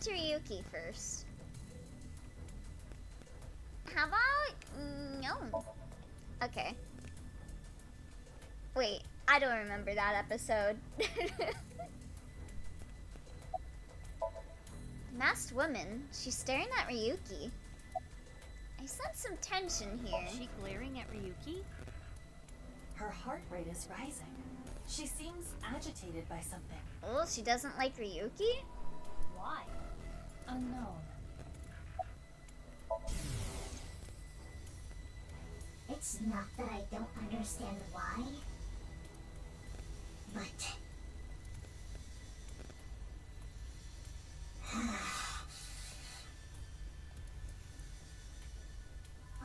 to Ryuki first. How about... no. Okay. Wait, I don't remember that episode. Masked woman, she's staring at Ryuki. I sense some tension here. Is she glaring at Ryuki? Her heart rate is rising. She seems agitated by something. Oh, she doesn't like Ryuki? Why? Unknown. It's not that I don't understand why, but...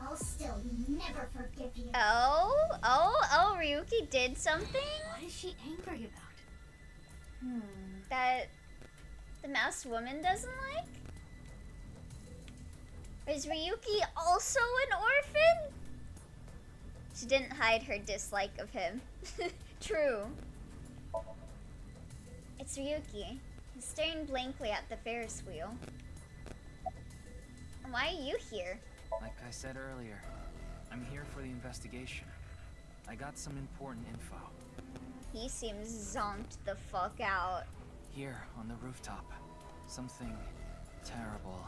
I'll still never forgive you. Oh, Ryuki did something? What is she angry about? That the masked woman doesn't like? Is Ryuki also an orphan? She didn't hide her dislike of him. True. It's Ryuki. He's staring blankly at the Ferris wheel. Why are you here? Like I said earlier, I'm here for the investigation. I got some important info. He seems zonked the fuck out. Here, on the rooftop, something terrible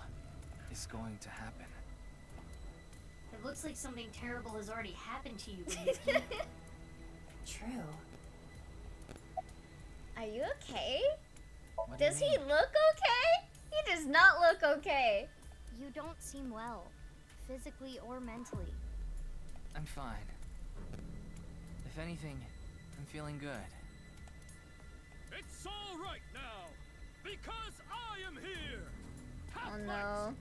is going to happen. It looks like something terrible has already happened to you, Ryuki. True. Are you okay? What do you Does he mean? look okay? He does not look okay. You don't seem well, physically or mentally. I'm fine. If anything, I'm feeling good. It's all right now, because I am here. Oh no.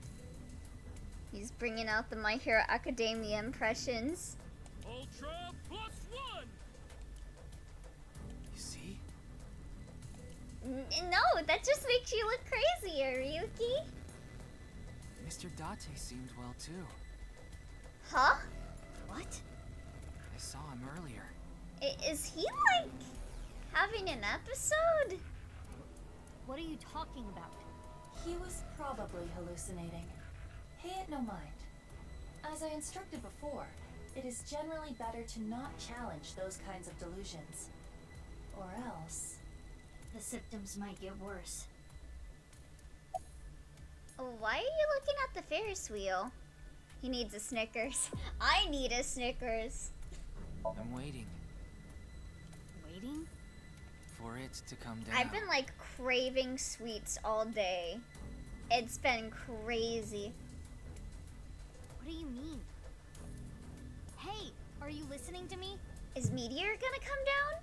He's bringing out the My Hero Academia impressions. Ultra +1. You see? No, that just makes you look crazier, Ryuki. Mr. Date seemed well too. Huh? What? I saw him earlier. Is he like having an episode? What are you talking about? He was probably hallucinating. Pay it no mind. As I instructed before, it is generally better to not challenge those kinds of delusions. Or else... The symptoms might get worse. Why are you looking at the Ferris wheel? He needs a Snickers. I need a Snickers. I'm waiting Waiting? for it to come down. I've been like craving sweets all day. It's been crazy. What do you mean? Hey, are you listening to me? Is Meteor gonna come down?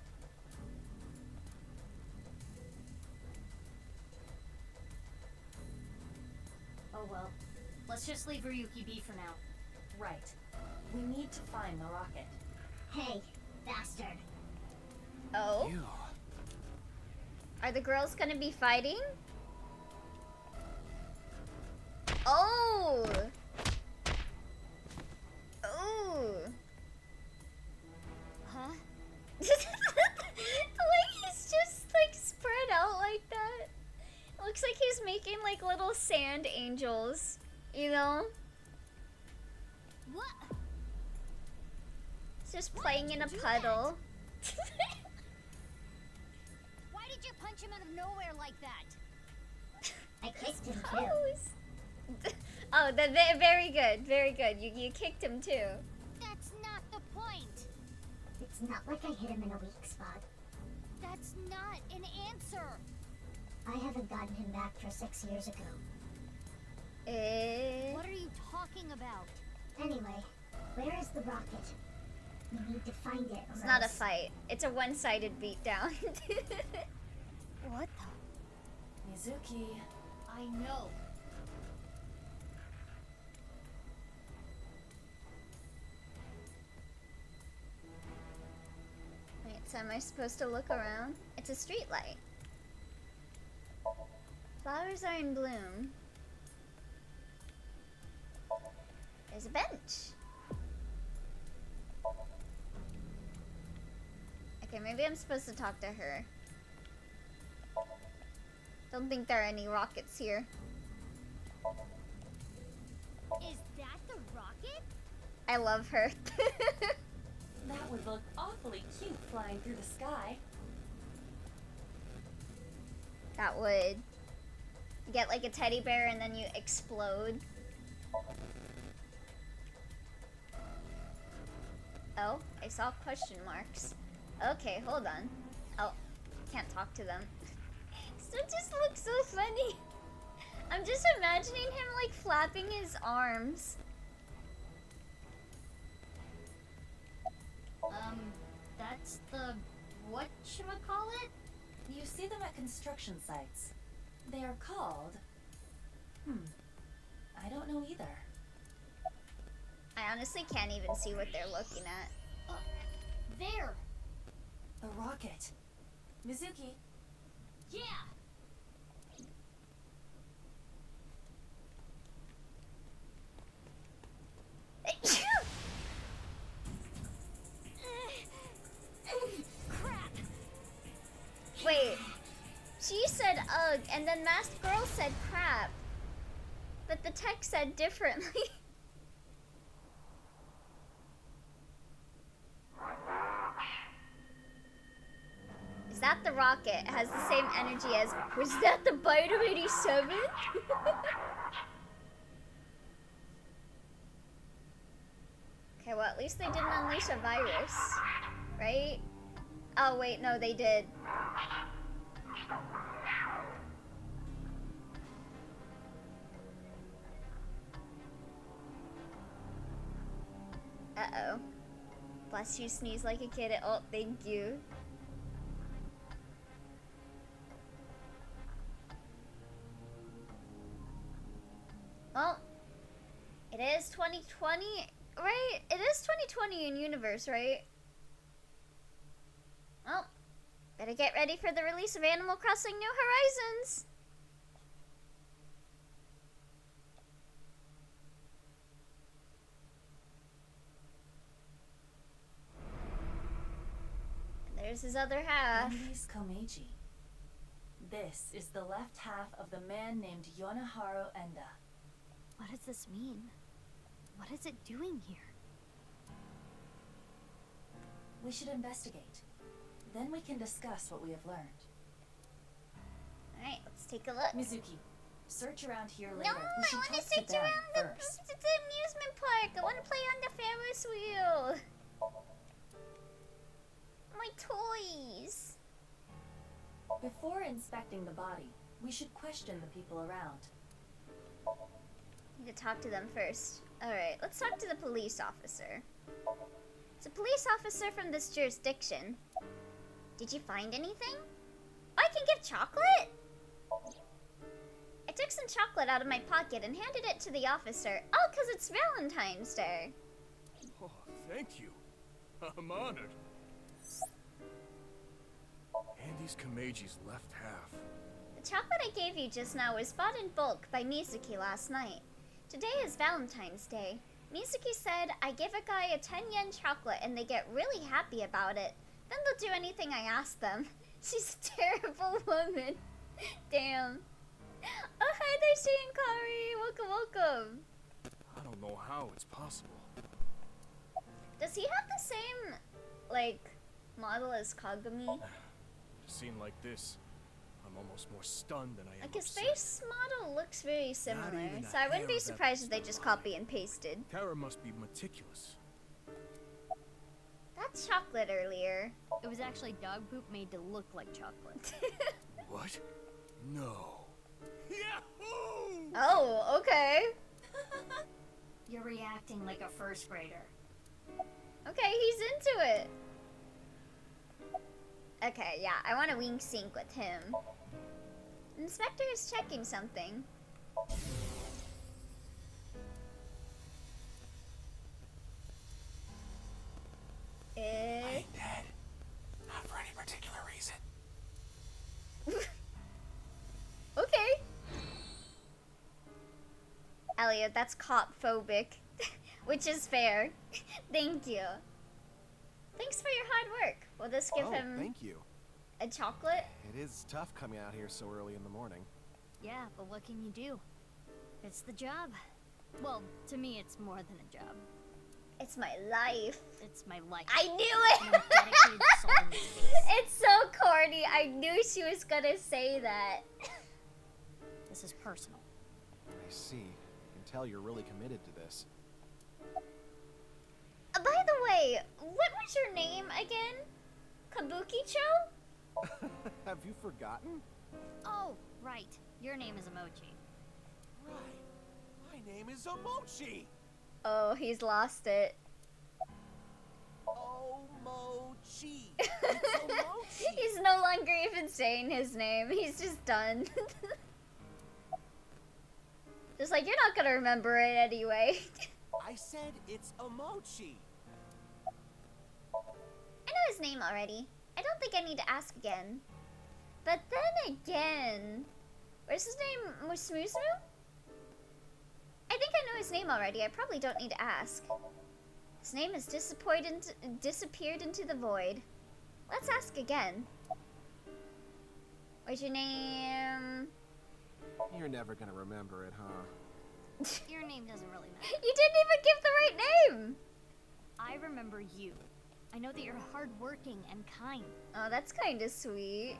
Oh well. Let's just leave Ryuki be for now. Right. We need to find the rocket. Hey, bastard. Oh? You. Are the girls gonna be fighting? Oh! Ooh. Huh? The way he's just like spread out like that. It looks like he's making like little sand angels, you know? What? He's just playing in a puddle. Why did you punch him out of nowhere like that? I kissed him too. Pose. Oh, very good, very good. You kicked him too. That's not the point. It's not like I hit him in a weak spot. That's not an answer. I haven't gotten him back for 6 years ago. What are you talking about? Anyway, where is the rocket? We need to find it. It's not a fight. It's a one-sided beatdown. What the? Mizuki. I know. Wait, so am I supposed to look around? It's a street light. Flowers are in bloom. There's a bench. Okay, maybe I'm supposed to talk to her. Don't think there are any rockets here. Is that the rocket? I love her. That would look awfully cute flying through the sky. That would. You get like a teddy bear and then you explode. Oh, I saw question marks. Okay, hold on. Oh, can't talk to them. It just looks so funny. I'm just imagining him like flapping his arms. That's the whatchamacallit? You see them at construction sites. They are called... I don't know either. I honestly can't even see what they're looking at. There! The rocket. Mizuki, Yeah! Crap! Wait, she said ugh, and then Masked Girl said crap. But the text said differently. Is that the rocket? It has the same energy as... Was that the Bite of 87? Okay, well, at least they didn't unleash a virus. Right? Oh, wait, no, they did. Uh-oh. Bless you, sneeze like a kid. Oh, thank you. Well, it is 2020, right? It is 2020 in universe, right? Well, better get ready for the release of Animal Crossing New Horizons. And there's his other half. Andy's Komeiji. This is the left half of the man named Yonaharu Enda. What does this mean? What is it doing here? We should investigate. Then we can discuss what we have learned. Alright, let's take a look. Mizuki, search around here later. No, We I should want to talk search them around the first. amusement park. I want to play on the Ferris wheel. My toys. Before inspecting the body, we should question the people around. Need to talk to them first. Alright, let's talk to the police officer. It's a police officer from this jurisdiction. Did you find anything? I can give chocolate? I took some chocolate out of my pocket and handed it to the officer. Oh, because it's Valentine's Day. Oh, thank you. I'm honored. Andy's Kameiji's left half. The chocolate I gave you just now was bought in bulk by Mizuki last night. Today is Valentine's Day. Mizuki said I give a guy a 10 yen chocolate and they get really happy about it. Then they'll do anything I ask them. She's a terrible woman. Damn. Oh, hi there, Shinkari. Welcome, welcome. I don't know how it's possible. Does he have the same, like, model as Kagami? In a scene like this, I'm almost more stunned than I am Like, his upset. face model looks very similar, even so a I wouldn't hair be of that surprised if they is just alive. copy and pasted. Kara must be meticulous. That's chocolate earlier. It was actually dog poop made to look like chocolate. What? No. Yahoo! Oh, okay. You're reacting like a first grader. Okay, he's into it. Okay, yeah, I want to wing sync with him. Inspector is checking something. I ain't dead. Not for any particular reason. Okay. Elliot, that's cop phobic. Which is fair. Thank you. Thanks for your hard work. Will this give him Thank you. a chocolate? It is tough coming out here so early in the morning. Yeah, but what can you do? It's the job. Well, to me, it's more than a job. It's my life. It's my life. I knew And it! I'm dedicated to solving this case. It's so corny. I knew she was gonna say that. This is personal. I see. I can tell you're really committed to this. By the way, what was your name again? Kabukicho? Have you forgotten? Oh, right. Your name is Emoji. Right. My name is Omochi. Oh, he's lost it. Omochi. It's Omochi. He's no longer even saying his name. He's just done. Just like, you're not gonna remember it anyway. I said it's Omochi. I know his name already. I don't think I need to ask again. But then again... What's his name? Musmusmu? I think I know his name already. I probably don't need to ask. His name has disappeared into the void. Let's ask again. What's your name? You're never gonna remember it, huh? Your name doesn't really matter. You didn't even give the right name! I remember you. I know that you're hardworking and kind. Oh, that's kind of sweet.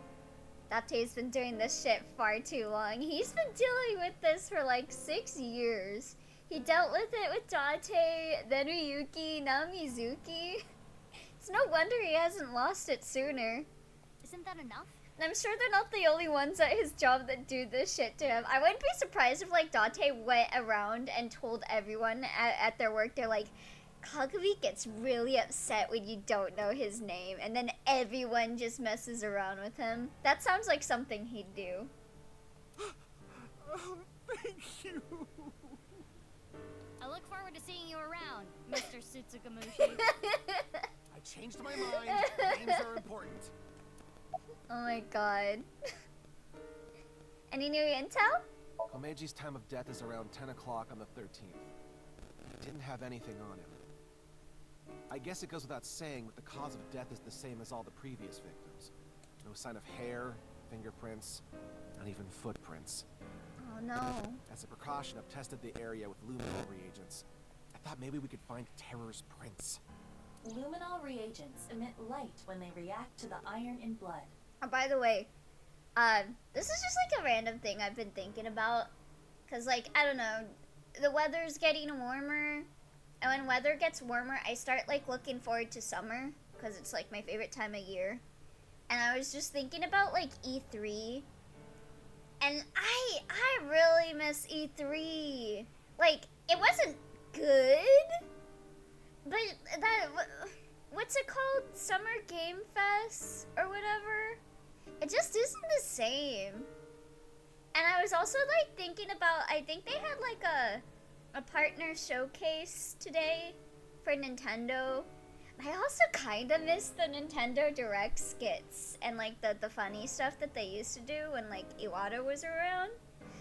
Date's been doing this shit far too long. He's been dealing with this for like 6 years. He dealt with it with Date, then Ryuki, now Mizuki. It's no wonder he hasn't lost it sooner. Isn't that enough? And I'm sure they're not the only ones at his job that do this shit to him. I wouldn't be surprised if like Date went around and told everyone at their work, they're like, Kagami gets really upset when you don't know his name, and then everyone just messes around with him. That sounds like something he'd do. Oh, thank you. I look forward to seeing you around, Mr. Sutsugamushi. I changed my mind. Names are important. Oh my god. Any new intel? Komeji's time of death is around 10 o'clock on the 13th. He didn't have anything on him. I guess it goes without saying that the cause of death is the same as all the previous victims. No sign of hair, fingerprints, not even footprints. Oh no. As a precaution, I've tested the area with luminol reagents. I thought maybe we could find Terror's prints. Luminol reagents emit light when they react to the iron in blood. Oh, by the way, this is just like a random thing I've been thinking about. Cause like, I don't know, the weather's getting warmer. And when weather gets warmer, I start like looking forward to summer. Cause it's like my favorite time of year. And I was just thinking about like E3. And I really miss E3. Like, it wasn't good. But that, what's it called? Summer Game Fest or whatever? It just isn't the same. And I was also like thinking about, I think they had like a partner showcase today for Nintendo. I also kind of miss the Nintendo Direct skits and like the funny stuff that they used to do when like Iwata was around.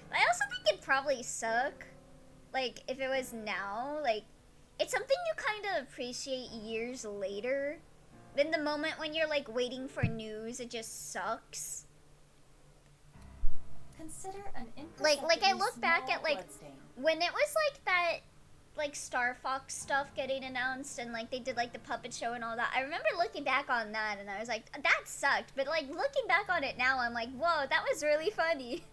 But I also think it'd probably suck, like if it was now. Like, it's something you kind of appreciate years later. In the moment when you're like waiting for news, it just sucks. Consider an Like I imperceptibly look back small at like bloodstain. when it was like that like Star Fox stuff getting announced and like they did like the puppet show and all that. I remember looking back on that and I was like, that sucked. But like looking back on it now, I'm like, whoa, that was really funny.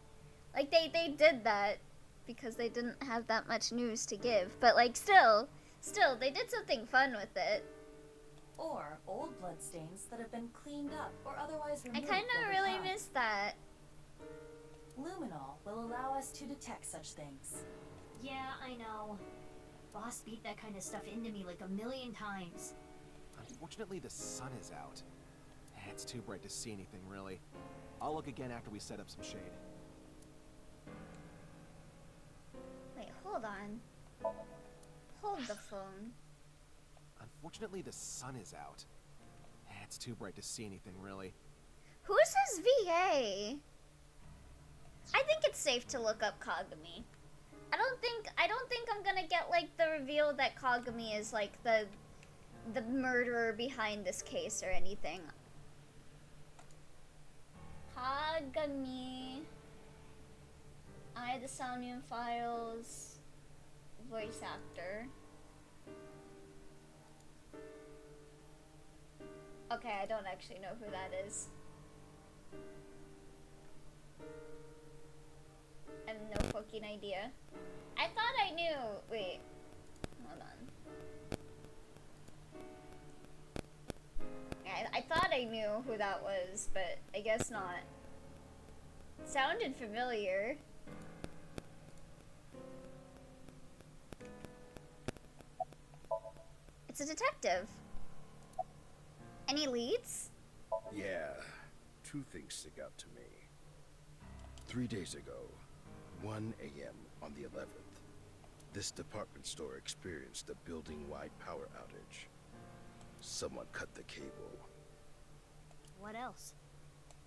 Like they did that because they didn't have that much news to give. But like still they did something fun with it. Or old bloodstains that have been cleaned up or otherwise I removed. kind of over really time. miss that. Luminol will allow us to detect such things. Yeah, I know. Boss beat that kind of stuff into me like a million times. Unfortunately, the sun is out. It's too bright to see anything, really. I'll look again after we set up some shade. Wait, hold on. Hold the phone. Unfortunately, the sun is out. It's too bright to see anything, really. Who's his VA? I think it's safe to look up Kagami. I don't think I'm gonna get like the reveal that Kagami is like the murderer behind this case or anything. Kagami. I Hi, the Somnium Files voice actor. Okay, I don't actually know who that is. I have no fucking idea. I thought I knew. Wait, hold on. I thought I knew who that was, but I guess not. Sounded familiar. It's a detective. Any leads? Yeah, two things stick out to me. 3 days ago, 1 a.m. on the 11th, this department store experienced a building-wide power outage. Someone cut the cable. What else?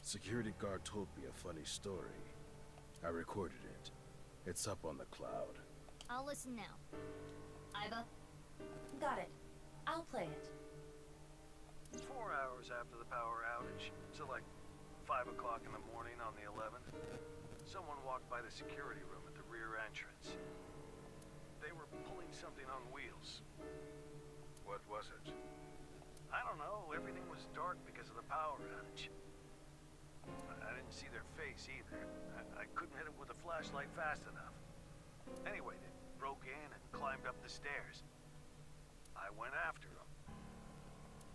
Security guard told me a funny story. I recorded it. It's up on the cloud. I'll listen now. Iva? Got it. I'll play it. 4 hours after the power outage, so like 5 o'clock in the morning on the 11th, someone walked by the security room at the rear entrance. They were pulling something on wheels. What was it? I don't know, everything was dark because of the power outage. I didn't see their face either. I couldn't hit it with a flashlight fast enough. Anyway, they broke in and climbed up the stairs. I went after them.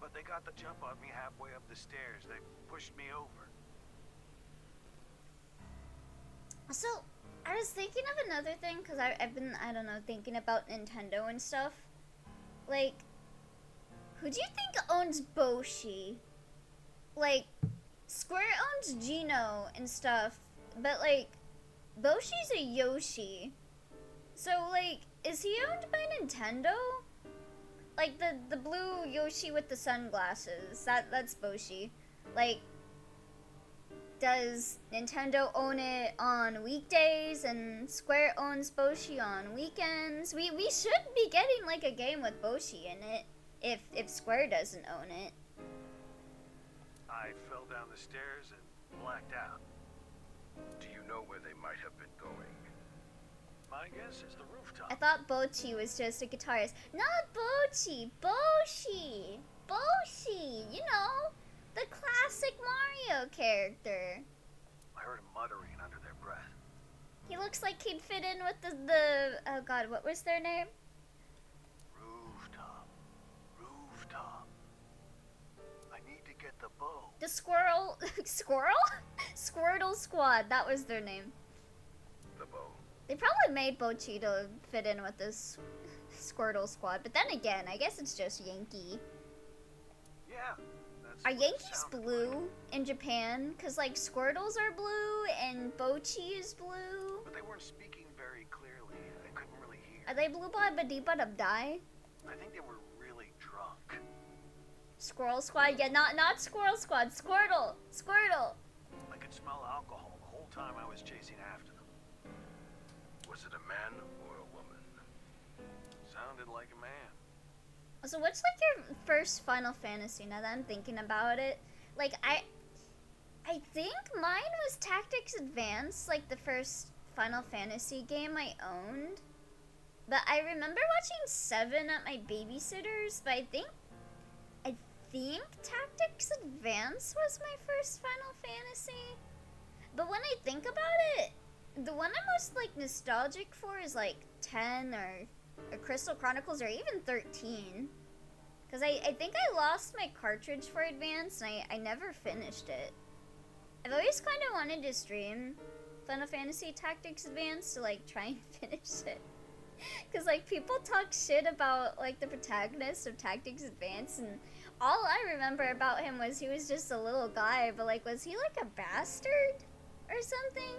But they got the jump on me halfway up the stairs. They pushed me over. So, I was thinking of another thing, because I've been, I don't know, thinking about Nintendo and stuff. Like, who do you think owns Boshi? Like, Square owns Geno and stuff, but like, Boshi's a Yoshi. So like, is he owned by Nintendo? Like the blue Yoshi with the sunglasses, that's Boshi. Like, does Nintendo own it on weekdays and Square owns Boshi on weekends? We should be getting like a game with Boshi in it if Square doesn't own it. I fell down the stairs and blacked out. Do you know where they might have been going? My guess is the rooftop. I thought Bochi was just a guitarist. Not Bochi! Boshi! Boshi! You know, the classic Mario character. I heard them muttering under their breath. He looks like he'd fit in with the oh god, what was their name? Rooftop. Rooftop. I need to get the bow. The Squirrel... Squirrel? Squirtle Squad, that was their name. The bow. They probably made Bochi to fit in with this Squirtle Squad, but then again, I guess it's just Yankee. Yeah. That's Are what it Yankees sounded blue like. in Japan? Because, like, Squirtles are blue and Bochi is blue. But they weren't speaking very clearly. I couldn't really hear. Are they blue by Badiba Dabdai? I think they were really drunk. Squirrel Squad? Yeah, not Squirrel Squad. Squirtle! Squirtle! I could smell alcohol the whole time I was chasing after them. Was it a man or a woman? Sounded like a man. So what's, like, your first Final Fantasy, now that I'm thinking about it? Like, I think mine was Tactics Advance, like, the first Final Fantasy game I owned. But I remember watching 7 at my babysitter's, but I think Tactics Advance was my first Final Fantasy. But when I think about it, the one I'm most, like, nostalgic for is, like, 10 or Crystal Chronicles or even 13. Because I think I lost my cartridge for Advance and I never finished it. I've always kind of wanted to stream Final Fantasy Tactics Advance to, like, try and finish it. Because, like, people talk shit about, like, the protagonist of Tactics Advance, and all I remember about him was he was just a little guy, but, like, was he, like, a bastard or something?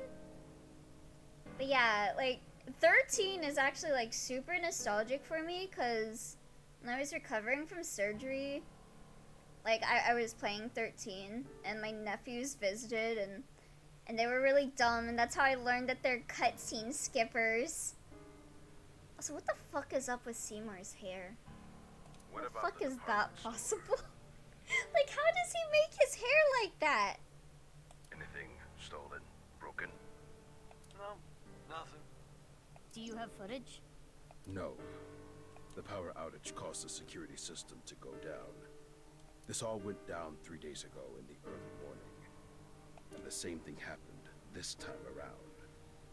But yeah, like, 13 is actually, like, super nostalgic for me, because when I was recovering from surgery, like, I was playing 13, and my nephews visited, and they were really dumb, and that's how I learned that they're cutscene skippers. So what the fuck is up with Seymour's hair? What the about fuck the is that department store? possible? Like, how does he make his hair like that? Anything stolen? Broken? No, Nothing. Do you have footage? No. The power outage caused the security system to go down. This all went down 3 days ago in the early morning. And the same thing happened this time around.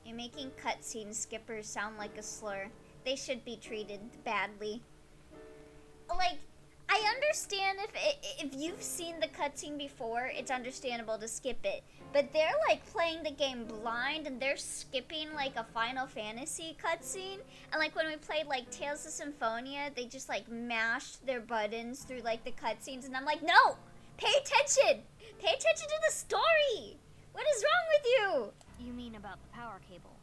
You're making cutscene skippers sound like a slur. They should be treated badly. Like, I understand if you've seen the cutscene before, it's understandable to skip it. But they're like playing the game blind and they're skipping like a Final Fantasy cutscene. And like when we played like Tales of Symphonia, they just like mashed their buttons through like the cutscenes and I'm like, no! Pay attention! Pay attention to the story! What is wrong with you? You mean about the power cable?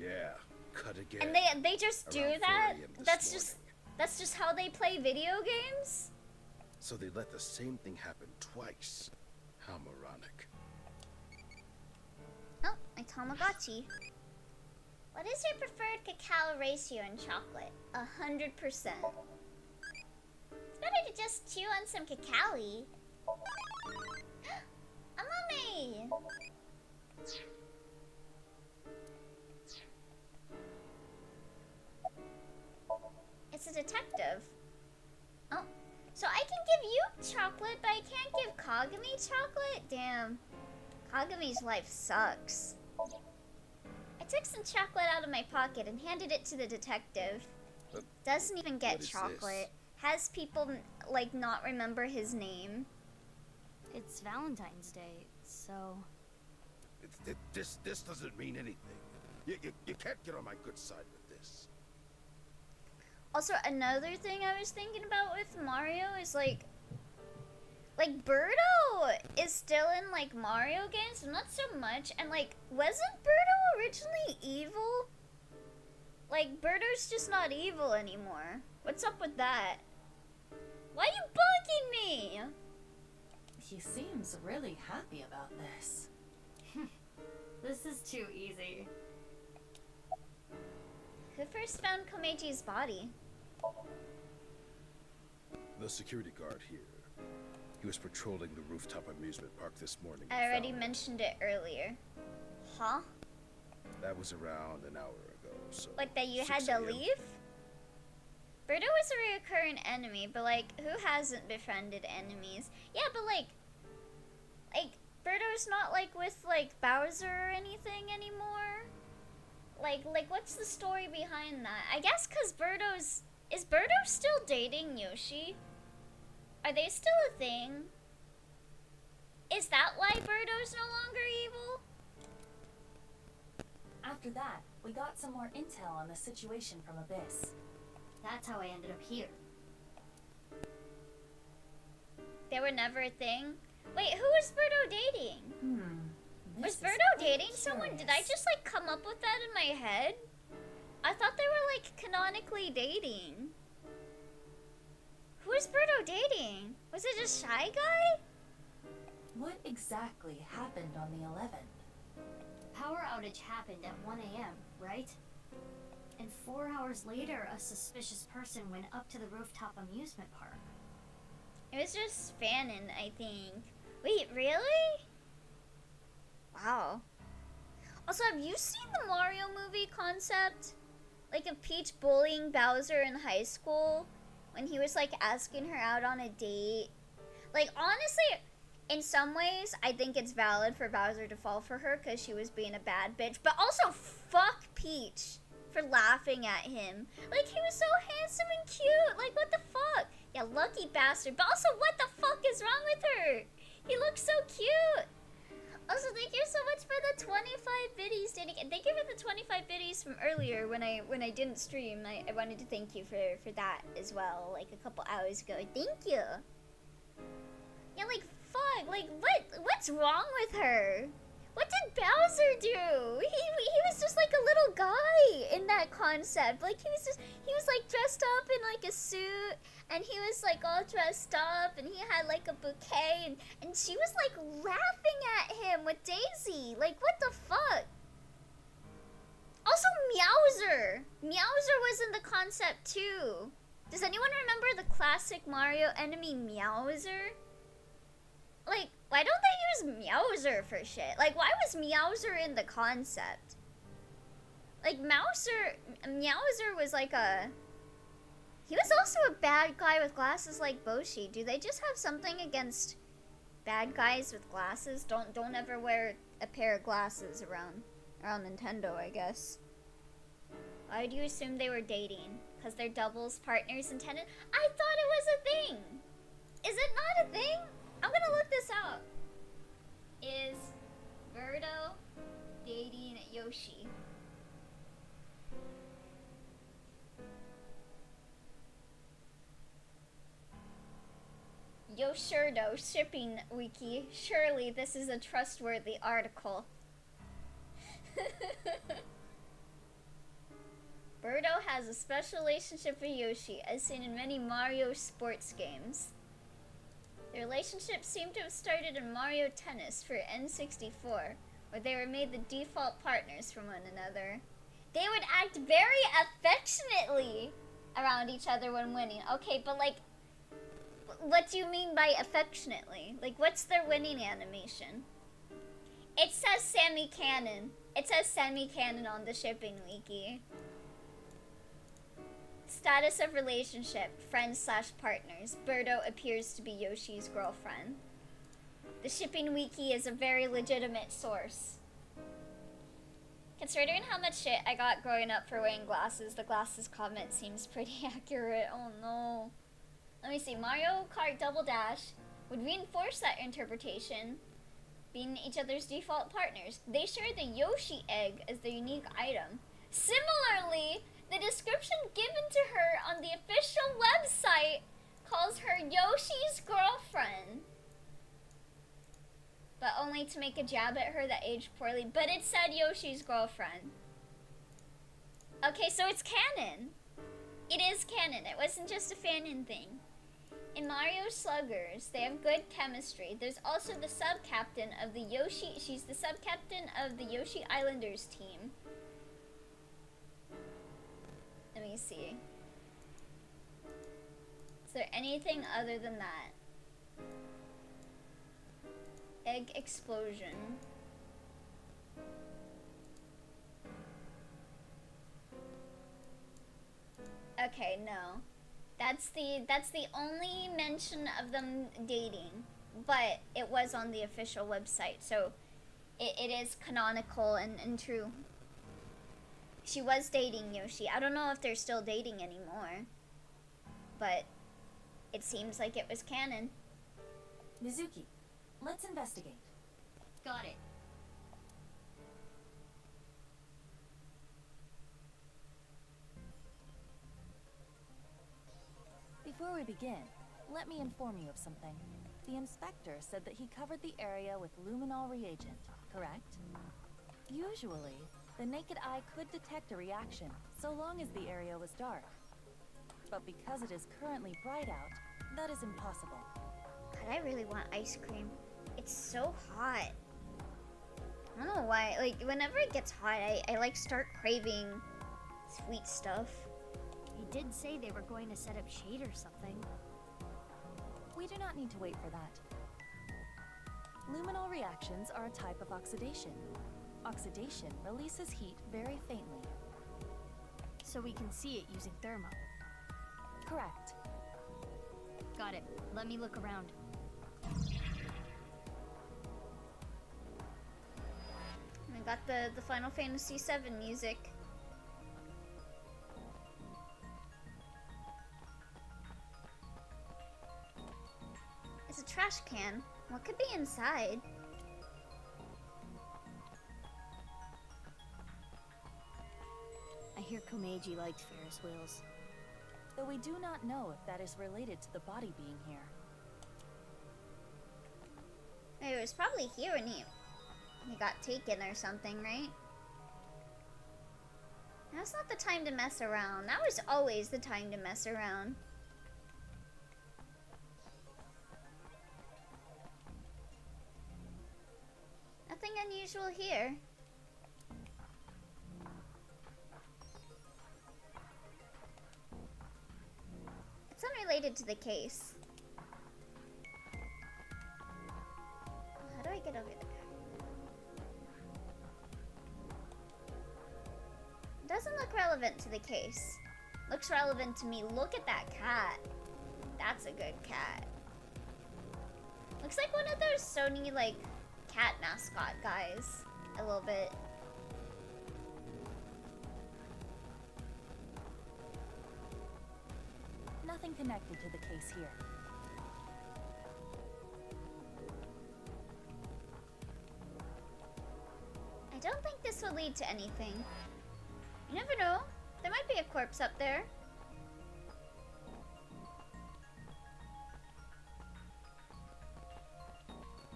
Yeah, cut again. And they just do Around 4 that? a.m. this That's just how they play video games? So they let the same thing happen twice. How moronic. Oh, my Tamagotchi. What is your preferred cacao ratio in chocolate? 100%. It's better to just chew on some cacao-y. Amami! It's a detective. Oh, so I can give you chocolate, but I can't give Kagami chocolate? Damn. Kagami's life sucks. I took some chocolate out of my pocket and handed it to the detective. Doesn't even get What is chocolate. Has people, like, not remember his name. It's Valentine's Day, so... This doesn't mean anything. You can't get on my good side with this. Also, another thing I was thinking about with Mario is, like Birdo is still in, like, Mario games, but not so much. And, like, wasn't Birdo originally evil? Like, Birdo's just not evil anymore. What's up with that? Why you bonking me? He seems really happy about this. This is too easy. Who first found Komeji's body? The security guard here. He was patrolling the rooftop amusement park this morning. I already mentioned it earlier. Huh? That was around an hour ago, so... Like that you 6 had to a.m. leave? Birdo was a recurrent enemy, but like, who hasn't befriended enemies? Yeah, but like, Birdo's not like with like Bowser or anything anymore? Like what's the story behind that? I guess cause is Birdo still dating Yoshi? Are they still a thing? Is that why Birdo's no longer evil? After that, we got some more intel on the situation from Abyss. That's how I ended up here. They were never a thing? Wait, who was Birdo dating? Was This is Birdo quite dating someone? Did I curious. just like come up with that in my head? I thought they were like canonically dating. Who was Birdo dating? Was it just Shy Guy? What exactly happened on the 11th? Power outage happened at 1 a.m., right? And 4 hours later, a suspicious person went up to the rooftop amusement park. It was just Fanon, I think. Wait, really? Wow. Also, have you seen the Mario movie concept? Like of Peach bullying Bowser in high school? When he was like asking her out on a date? Like, honestly, in some ways, I think it's valid for Bowser to fall for her because she was being a bad bitch. But also, fuck Peach for laughing at him. Like, he was so handsome and cute. Like, what the fuck? Yeah, lucky bastard. But also, what the fuck is wrong with her? He looks so cute. Also, thank you so much for the 25 biddies, Danny. And thank you for the 25 biddies from earlier when I didn't stream. I wanted to thank you for that as well, like a couple hours ago. Thank you. Yeah, like, fuck. Like, what's wrong with her? What did Bowser do? He was just like a little guy in that concept. Like, he was like dressed up in like a suit, and he was like all dressed up, and he had like a bouquet, and she was like laughing at him with Daisy. Like, what the fuck? Also, Meowser. Meowser was in the concept too. Does anyone remember the classic Mario enemy Meowser? Like, why don't they use Meowser for shit? Like, why was Meowser in the concept? Like, Meowser was like a... He was also a bad guy with glasses like Boshi. Do they just have something against bad guys with glasses? Don't ever wear a pair of glasses around Nintendo, I guess. Why do you assume they were dating? Because they're doubles partners intended? I thought it was a thing! Is it not a thing? I'm gonna look this up. Is Birdo dating Yoshi? Yoshirdo shipping wiki. Surely this is a trustworthy article. Birdo has a special relationship with Yoshi, as seen in many Mario sports games. The relationship seemed to have started in Mario Tennis for N64, where they were made the default partners for one another. They would act very affectionately around each other when winning. Okay, but like, what do you mean by affectionately? Like, what's their winning animation? It says Sammy Cannon. It says Sammy Cannon on the shipping wiki. Status of relationship, friends/partners. Birdo appears to be Yoshi's girlfriend. The shipping wiki is a very legitimate source. Considering how much shit I got growing up for wearing glasses, the glasses comment seems pretty accurate. Oh no. Let me see. Mario Kart Double Dash would reinforce that interpretation, being each other's default partners. They share the Yoshi egg as their unique item. Similarly, the description given to her on the official website calls her Yoshi's girlfriend. But only to make a jab at her that aged poorly. But it said Yoshi's girlfriend. Okay, so it's canon. It is canon. It wasn't just a fanon thing. In Mario Sluggers, they have good chemistry. There's also the sub-captain of the Yoshi... She's the sub-captain of the Yoshi Islanders team. Let me see. Is there anything other than that? Egg explosion. Okay, no. That's the only mention of them dating, but it was on the official website, so it is canonical and true. She was dating Yoshi. I don't know if they're still dating anymore, but it seems like it was canon. Mizuki, let's investigate. Got it. Before we begin, let me inform you of something. The inspector said that he covered the area with luminol reagent, correct? Usually, the naked eye could detect a reaction, so long as the area was dark. But because it is currently bright out, that is impossible. God, I really want ice cream. It's so hot. I don't know why. Like, whenever it gets hot, I like start craving sweet stuff. He did say they were going to set up shade or something. We do not need to wait for that. Luminol reactions are a type of oxidation. Oxidation releases heat very faintly. So we can see it using thermo. Correct. Got it. Let me look around. I got the Final Fantasy VII music. It's a trash can. What could be inside? I hear Komeiji likes Ferris wheels. Though we do not know if that is related to the body being here. It was probably here when he got taken or something, right? Now's not the time to mess around. That was always the time to mess around. Nothing unusual here. It's unrelated to the case. How do I get over there? doesn't look relevant to the case. Looks relevant to me. Look at that cat. That's a good cat. Looks like one of those Sony, like, cat mascot guys. A little bit. Nothing connected to the case here. I don't think this will lead to anything. You never know. There might be a corpse up there.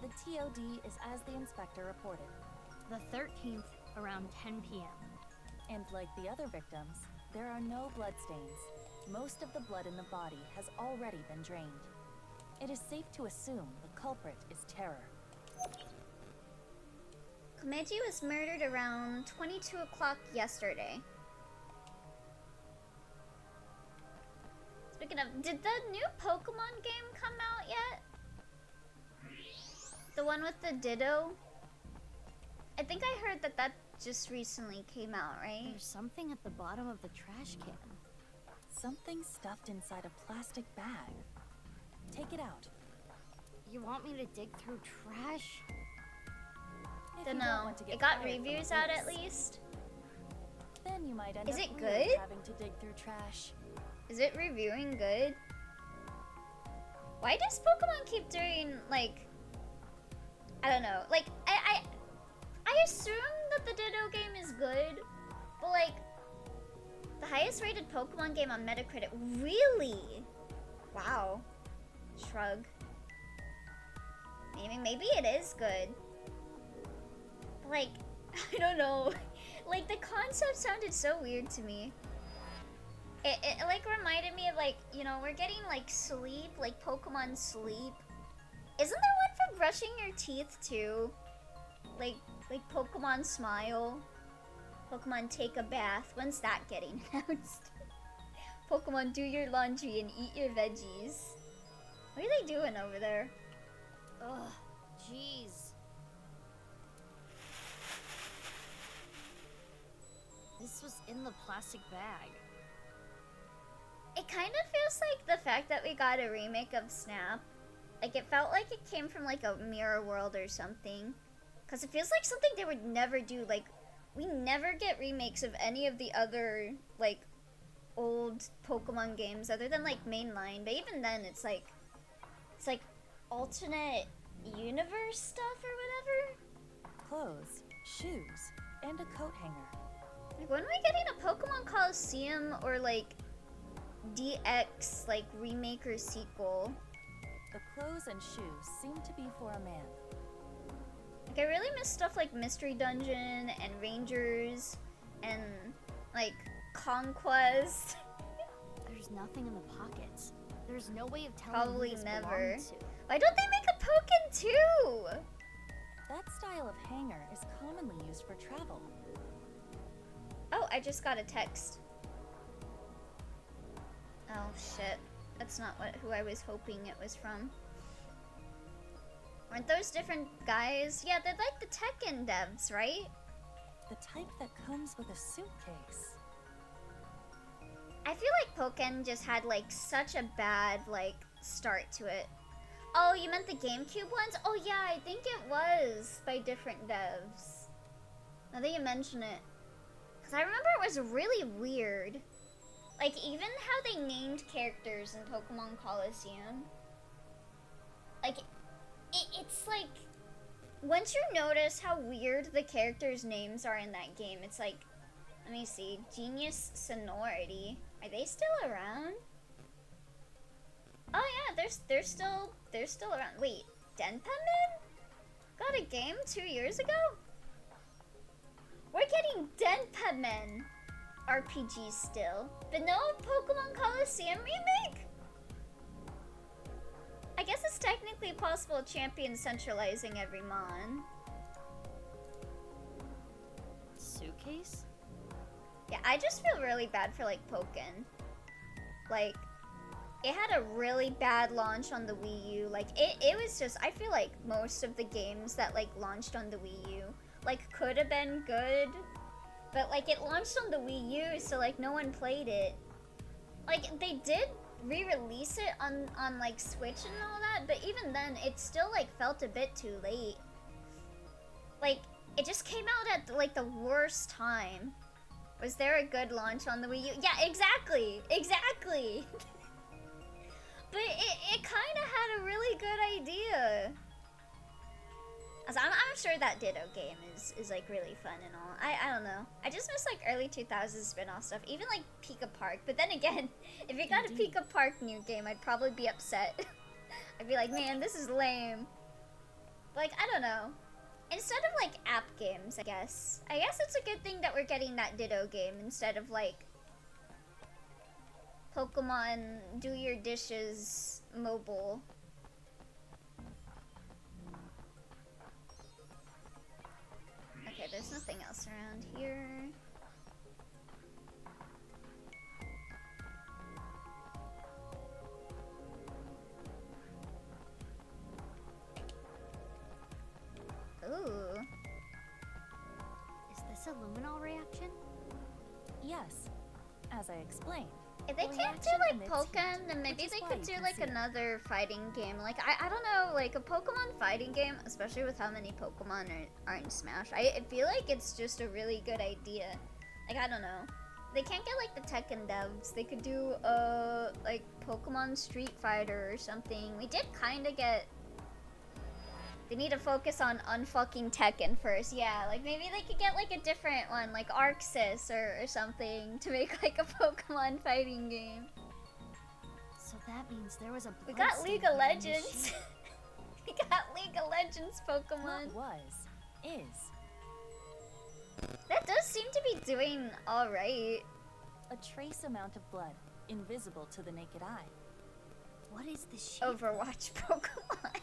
The TOD is as the inspector reported. The 13th, around 10 p.m. And like the other victims, there are no bloodstains. Most of the blood in the body has already been drained. It is safe to assume the culprit is Terror. Komeji was murdered around 22 o'clock yesterday. Speaking of, did the new Pokemon game come out yet? The one with the Ditto? I think I heard that that just recently came out, right? There's something at the bottom of the trash can. Something stuffed inside a plastic bag. Take it out. You want me to dig through trash? If you Don't don't know. want to get It got fired from the reviews out at police. least. Then you might end Is up it really good? having to dig through trash. Is it reviewing good? Why does Pokemon keep doing, like, I don't know. Like, I assume that the Ditto game is good, but like, the highest rated Pokemon game on Metacritic, really? Wow. Shrug. Maybe it is good. But like, I don't know. Like, the concept sounded so weird to me. It like reminded me of like, you know, we're getting like sleep, like Pokemon Sleep. Isn't there one for brushing your teeth too? Like Pokemon Smile. Pokemon Take a Bath. When's that getting announced? Pokemon Do Your Laundry and Eat Your Veggies. What are they doing over there? Ugh, jeez. This was in the plastic bag. It kind of feels like the fact that we got a remake of Snap. Like, it felt like it came from like a Mirror World or something. Because it feels like something they would never do. Like, we never get remakes of any of the other, like, old Pokemon games other than, like, mainline. But even then, it's like alternate universe stuff or whatever. Clothes, shoes, and a coat hanger. Like, when are we getting a Pokemon Coliseum or, like, DX, like, remake or sequel? The clothes and shoes seem to be for a man. Like, I really miss stuff like Mystery Dungeon and Rangers and, like, Conquest. There's nothing in the pockets. There's no way of telling Probably who this never. belonged to. Why don't they make a Pokken too? That style of hanger is commonly used for travel. Oh, I just got a text. Oh shit. That's not who I was hoping it was from. Aren't those different guys? Yeah, they're like the Tekken devs, right? The type that comes with a suitcase. I feel like Pokken just had like such a bad like start to it. Oh, you meant the GameCube ones? Oh yeah, I think it was by different devs. Now that you mention it. Because I remember it was really weird. Like, even how they named characters in Pokemon Coliseum. Like, it's like, once you notice how weird the characters' names are in that game, it's like, let me see, Genius Sonority. Are they still around? Oh yeah, they're still around. Wait, Denpamen? Got a game 2 years ago? We're getting Denpamen RPGs still, but no Pokemon Coliseum remake? I guess it's technically possible champion centralizing every mon. Suitcase? Yeah, I just feel really bad for like Pokken. Like, it had a really bad launch on the Wii U. Like, it was just, I feel like most of the games that like launched on the Wii U like could have been good, But like it launched on the Wii U, so like no one played it. Like they did re-release it on like Switch and all that, but even then it still like felt a bit too late. Like it just came out at like the worst time. Was there a good launch on the Wii U? Yeah, exactly. Exactly. But it kind of had a really good idea. So I'm sure that Ditto game is like really fun and all. I don't know. I just miss like early 2000s spin-off stuff. Even like Pika Park. But then again, if you got a Pika Park new game, I'd probably be upset. I'd be like, man, this is lame. Like, I don't know. Instead of like app games, I guess it's a good thing that we're getting that Ditto game instead of like Pokemon Do Your Dishes mobile. Okay, there's nothing else around here. Ooh. Is this a luminol reaction? Yes, as I explained. If they can't do like Pokken, then maybe they could do like another fighting game. Like I don't know, like a Pokemon fighting game, especially with how many Pokemon are in Smash. I feel like it's just a really good idea. Like I don't know. They can't get like the Tekken devs. They could do like Pokemon Street Fighter or something. We did kind of get. They need to focus on unfucking Tekken first. Yeah, like maybe they could get like a different one, like Arxis or something, to make like a Pokemon fighting game. So that means there was a We got League of Legends. We got League of Legends Pokemon. Not is. That does seem to be doing alright. A trace amount of blood, invisible to the naked eye. What is this shape? Overwatch Pokemon.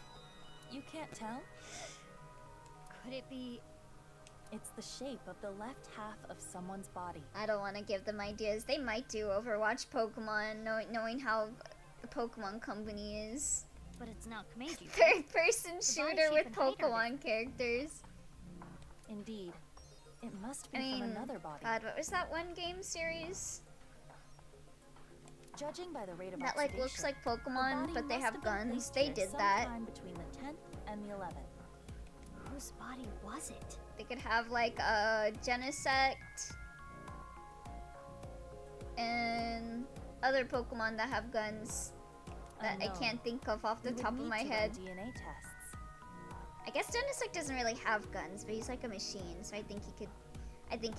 You can't tell? Could it be? It's the shape of the left half of someone's body. I don't want to give them ideas. They might do Overwatch Pokemon, knowing how the Pokemon company is. But it's not Komeiji. Third-person shooter with Pokemon characters. Indeed. It must be from another body. God, what was that one game series? Judging by the rate of that like looks like Pokemon, but they have guns. They did that. Between the 10th and the 11th. Whose body was it? They could have like a Genesect and other Pokemon that have guns that I can't think of off the top of my head. DNA tests. I guess Genesect doesn't really have guns, but he's like a machine, so I think he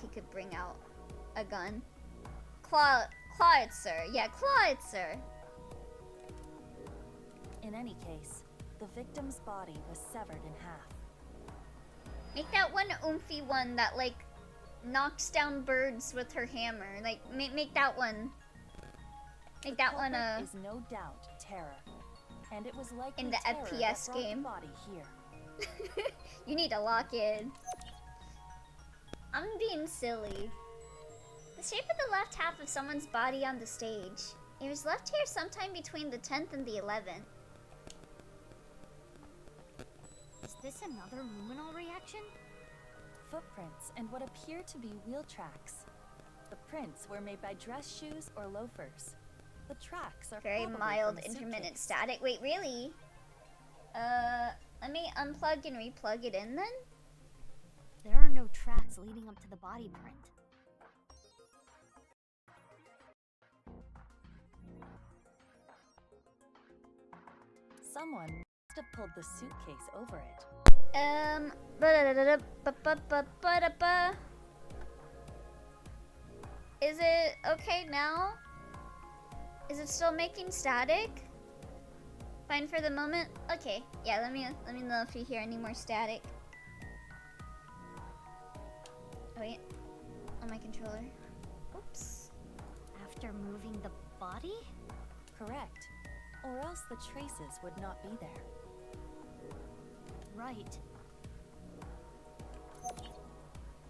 could bring out a gun. Clawitzer. Yeah, Clawitzer. In any case, the victim's body was severed in half. Make that one oomphy one that like knocks down birds with her hammer. Like make that one. Make that one is no doubt terror, and it was likely in the FPS game. The body here. You need to lock in. I'm being silly. The shape of the left half of someone's body on the stage. It was left here sometime between the 10th and the 11th. Is this another luminol reaction? Footprints and what appear to be wheel tracks. The prints were made by dress shoes or loafers. The tracks are very mild intermittent static. Wait, really? Let me unplug and replug it in then? There are no tracks leading up to the body print. Someone must have pulled the suitcase over it. Is it okay now? Is it still making static? Fine for the moment? Okay, yeah, let me know if you hear any more static. Oh wait, on my controller. Oops. After moving the body? Correct. Or else the traces would not be there. Right.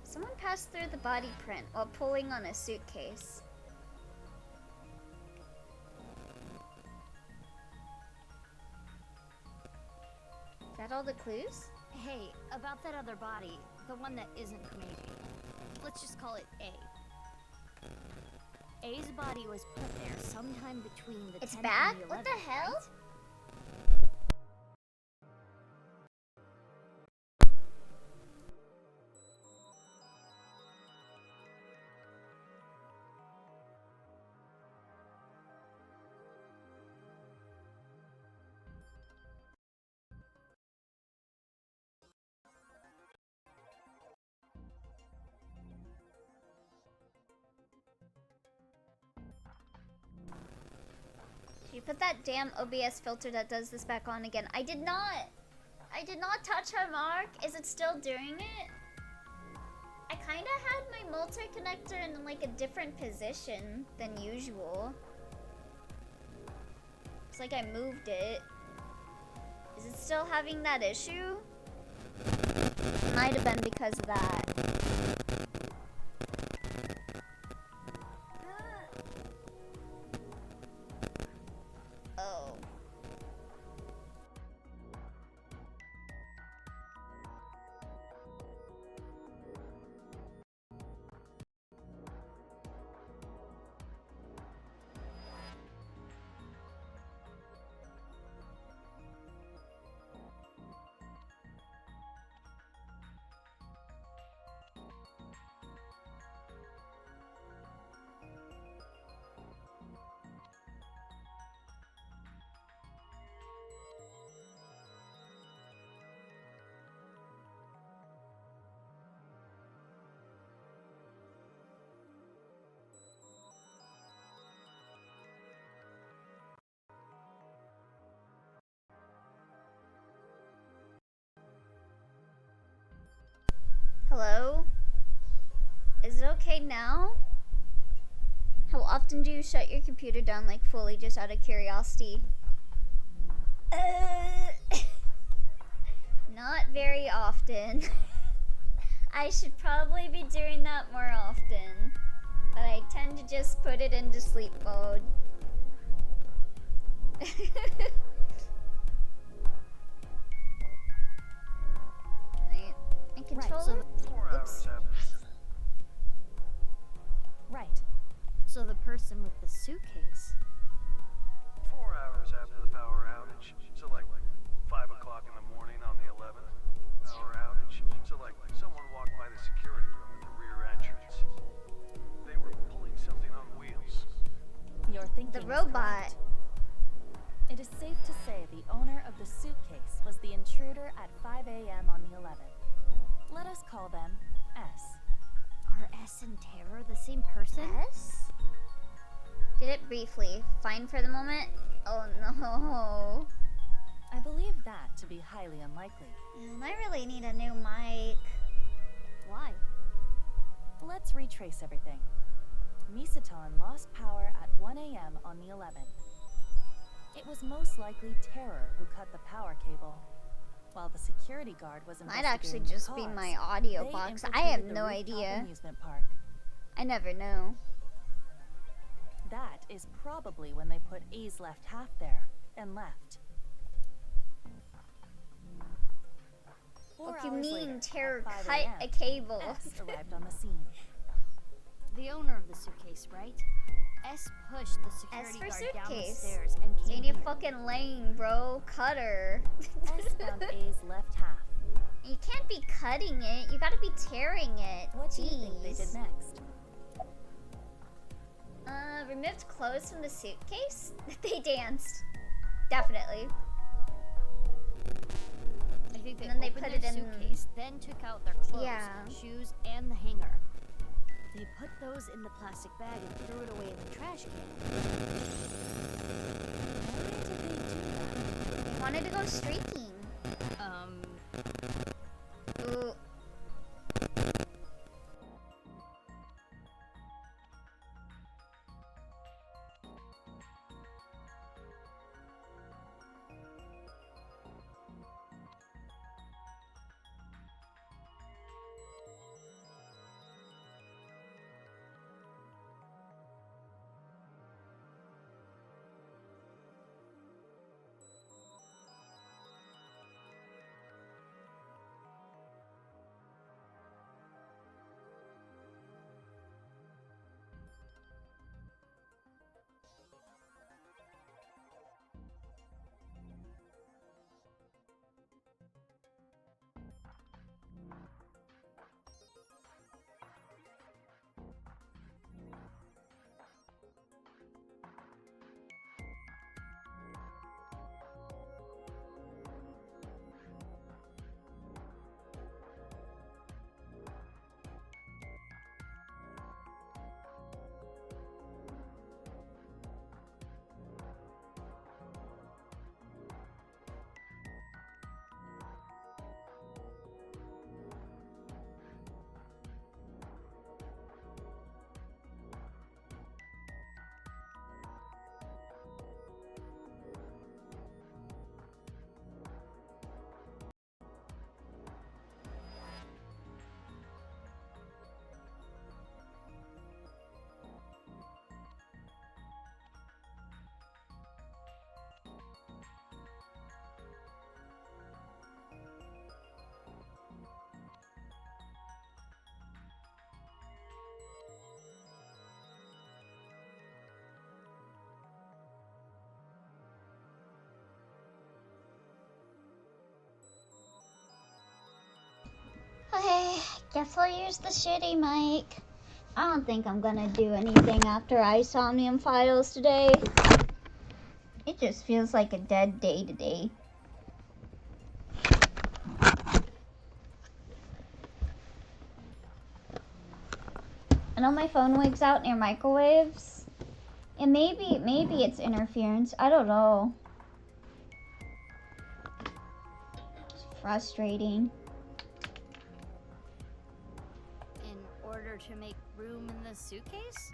Someone passed through the body print while pulling on a suitcase. Is that all the clues? Hey, about that other body, the one that isn't Komeiji. Let's just call it A. A's body was put there sometime between the It's 10th back? and the 11th, What the hell? right? You put that damn OBS filter that does this back on again. I did not. I did not touch our mark. Is it still doing it? I kind of had my multi-connector in like a different position than usual. It's like I moved it. Is it still having that issue? Might have been because of that. Oh. Hello? Is it okay now? How often do you shut your computer down, like fully, just out of curiosity? Not very often. I should probably be doing that more often. But I tend to just put it into sleep mode. I control it. 4 hours after. Right. So the person with the suitcase. 4 hours after the power outage. So like 5 o'clock in the morning on the 11th. Power outage. So like someone walked by the security room at the rear entrance. They were pulling something on wheels. You're thinking The is robot. correct. It is safe to say the owner of the suitcase was the intruder at 5 a.m. on the 11th. Let us call them S. Are S and Terror the same person? Yes? Did it briefly. Fine for the moment? Oh no. I believe that to be highly unlikely. I really need a new mic. Why? Let's retrace everything. Misatan lost power at 1 a.m. on the 11th. It was most likely Terror who cut the power cable. While the security guard was Might investigating actually the just be cause, my audio they box. I infiltrated have the no rooftop idea. amusement park. I never know. That is probably when they put A's left half there and left. What 4 do you hours mean later, Terror at 5 cut a.m., a cable? S arrived on the scene. The owner of the suitcase, right? S pushed the security for guard down the suitcase. stairs and came Ain't you here. fucking lame, bro. Cut her. S found A's left half. You can't be cutting it. You gotta be tearing it. What do Jeez. you think they did next? Removed clothes from the suitcase? They danced. Definitely. I think they And then they opened put their it in- suitcase, then took out their clothes, Yeah. shoes, and the hanger. They put those in the plastic bag and threw it away in the trash can. Wanted to go streaking. Ooh. Guess I'll use the shitty mic. I don't think I'm gonna do anything after Somnium Files today. It just feels like a dead day today. I know my phone wigs out near microwaves. And maybe it's interference. I don't know. It's frustrating. In order to make room in the suitcase?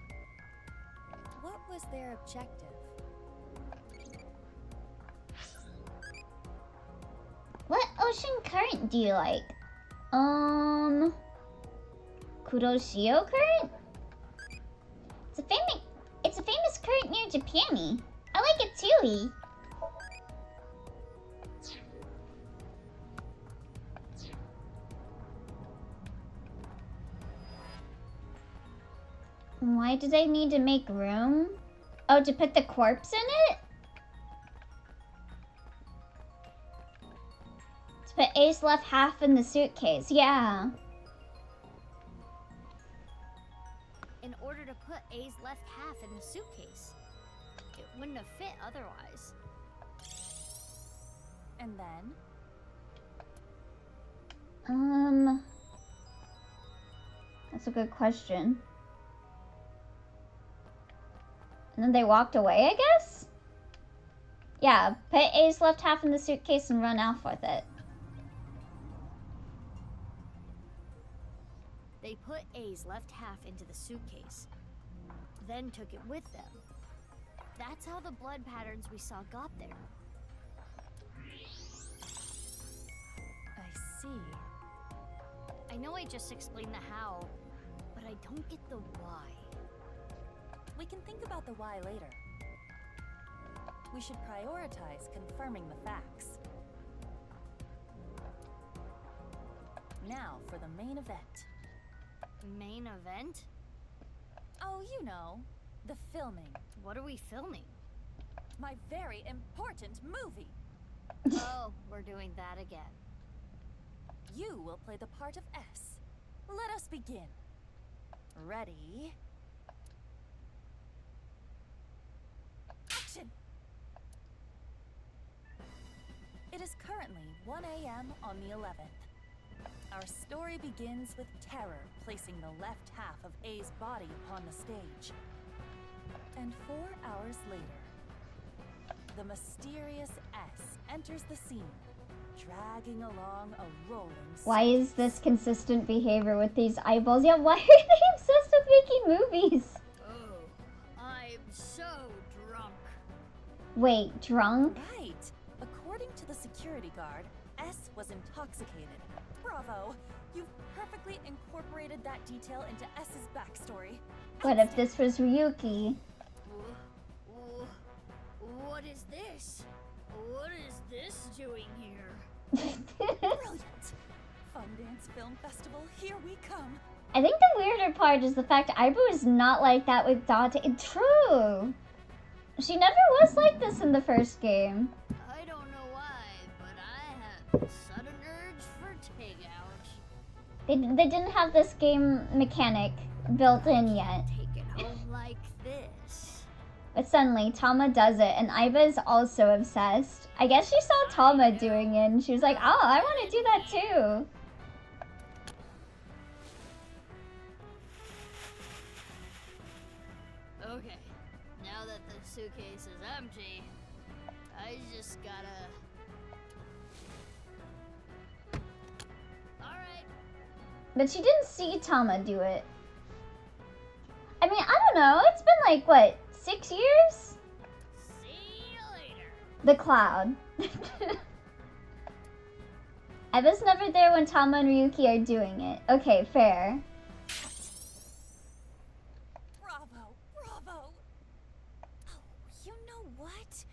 What was their objective? What ocean current do you like? Kuroshio current? It's a famous current near Japani. I like it too. Why do they need to make room? Oh, to put the corpse in it? To put A's left half in the suitcase, yeah. In order to put A's left half in the suitcase. It wouldn't have fit otherwise. And then? That's a good question. And then they walked away, I guess? Yeah, put A's left half in the suitcase and run off with it. They put A's left half into the suitcase, then took it with them. That's how the blood patterns we saw got there. I see. I know I just explained the how, but I don't get the why. We can think about the why later. We should prioritize confirming the facts. Now for the main event. Main event? Oh, you know, the filming. What are we filming? My very important movie. Oh, we're doing that again. You will play the part of S. Let us begin. Ready? Action! It is currently 1 a.m. on the 11th. Our story begins with Terror placing the left half of A's body upon the stage. And 4 hours later, the mysterious S enters the scene, dragging along a rolling Why is this consistent behavior with these eyeballs? Yeah, why are they obsessed with making movies? Oh, I'm so drunk. Wait, drunk? Right. According to the security guard, S was intoxicated. Bravo! You've perfectly incorporated that detail into S's backstory. What if this was Ryuki? What is this? What is this doing here? Brilliant! Fundance Film Festival, here we come. I think the weirder part is the fact Aibo is not like that with Dante. True! She never was like this in the first game. I don't know why, but I have a sudden urge for takeout. They didn't have this game mechanic built in yet. Take it home like this. But suddenly, Tama does it, and Aiba is also obsessed. I guess she saw Tama doing it, and she was like, oh, I want to do that too. Okay, now that the suitcase is empty, I just gotta... Alright. But she didn't see Tama do it. I mean, I don't know. It's been like, what, 6 years? See you later. The cloud. I was never there when Tama and Ryuki are doing it. Okay, fair. Bravo! Bravo! Oh, you know what?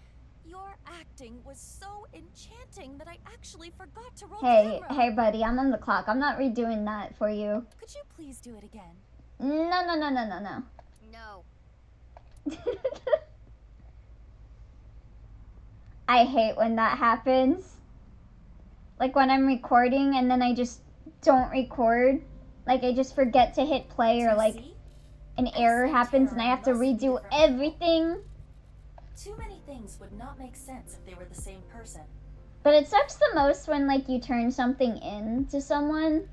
Your acting was so enchanting that I actually forgot to roll camera. Hey, buddy, I'm on the clock. I'm not redoing that for you. Could you please do it again? No. No. I hate when that happens. Like when I'm recording and then I just don't record. Like, I just forget to hit play, or like See? an error happens and I have to redo everything. Too many things would not make sense if they were the same person. But it sucks the most when, like, you turn something in to someone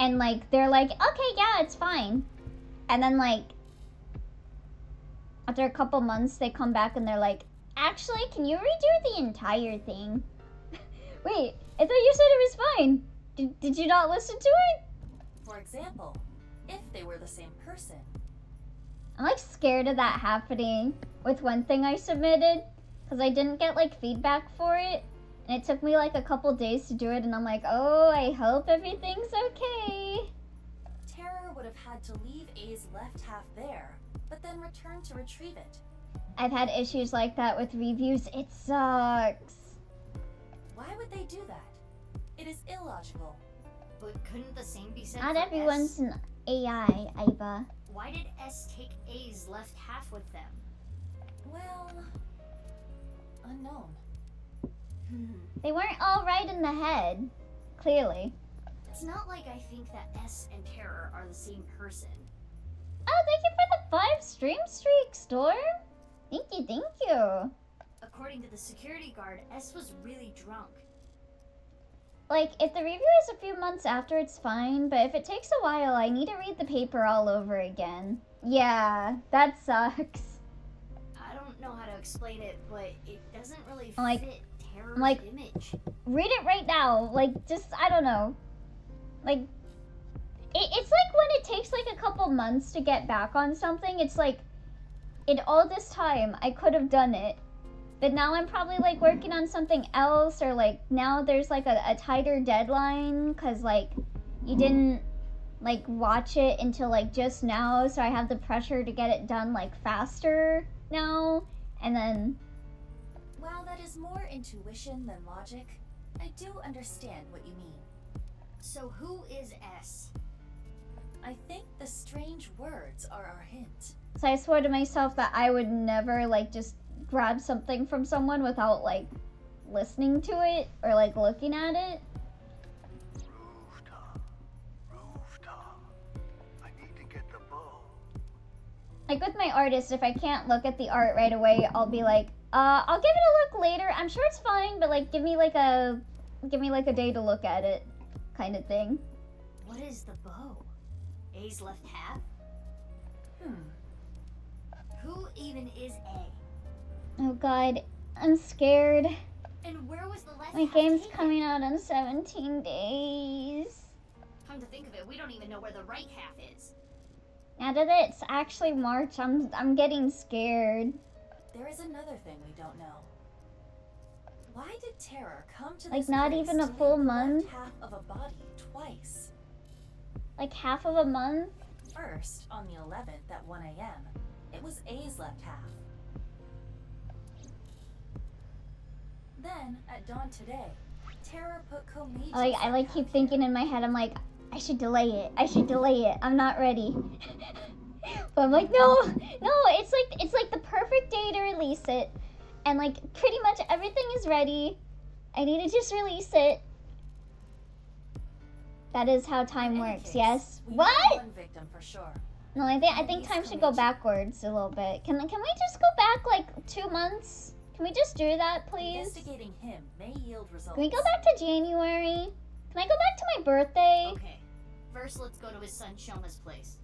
and, like, they're like, okay, yeah, it's fine. And then, like, after a couple months, they come back and they're like, actually, can you redo the entire thing? Wait, I thought you said it was fine. Did you not listen to it? For example, if they were the same person. I'm, like, scared of that happening with one thing I submitted because I didn't get, like, feedback for it. And it took me, like, a couple days to do it, and I'm like, oh, I hope everything's okay. Terror would have had to leave A's left half there, but then return to retrieve it. I've had issues like that with reviews. It sucks. Why would they do that? It is illogical. But couldn't the same be said Not for everyone's S? an AI, Iva. Why did S take A's left half with them? Well, unknown. They weren't all right in the head. Clearly. It's not like I think that S and Terror are the same person. Oh, thank you for the 5 stream streak, Storm. Thank you, thank you. According to the security guard, S was really drunk. Like, if the review is a few months after, it's fine, but if it takes a while, I need to read the paper all over again. Yeah, that sucks. I don't know how to explain it, but it doesn't really Like- fit Terror's like- image. Read it right now. Like, just, I don't know. Like, it's like when it takes, like, a couple months to get back on something, it's like, in all this time, I could have done it. But now I'm probably, like, working on something else, or, like, now there's, like, a tighter deadline, because, like, you didn't, like, watch it until, like, just now, so I have the pressure to get it done, like, faster now, and then... While that is more intuition than logic, I do understand what you mean. So who is S? I think the strange words are our hint. So I swore to myself that I would never, like, just grab something from someone without, like, listening to it or, like, looking at it. Rooftop. I need to get the bow. Like, with my artist, if I can't look at the art right away, I'll be like, I'll give it a look later. I'm sure it's fine, but, like, give me, like, a day to look at it kind of thing. What is the bow? A's left half? Who even is A? Oh, God. I'm scared. And where was the left My half game's taken? coming out in 17 days. Come to think of it, we don't even know where the right half is. Now that it's actually March, I'm getting scared. There is another thing we don't know. Why did Terror come to Like, this not place even a to full leave the left month? half of a body twice? Like, half of a month? First, on the 11th at 1 a.m., it was A's left half. Then, at dawn today, Terror put Komiji's Like, I, like, left keep half thinking here. in my head, I'm like, I should delay it. I should delay it. I'm not ready. But I'm like, no, it's like the perfect day to release it. And, like, pretty much everything is ready. I need to just release it. That is how time In any works, case, yes? we know What? one victim for sure. No, I think time should go backwards a little bit. Can we just go back, like, 2 months? Can we just do that, please? Investigating him may yield results. Can we go back to January? Can I go back to my birthday? Okay. First, let's go to his son Shoma's place.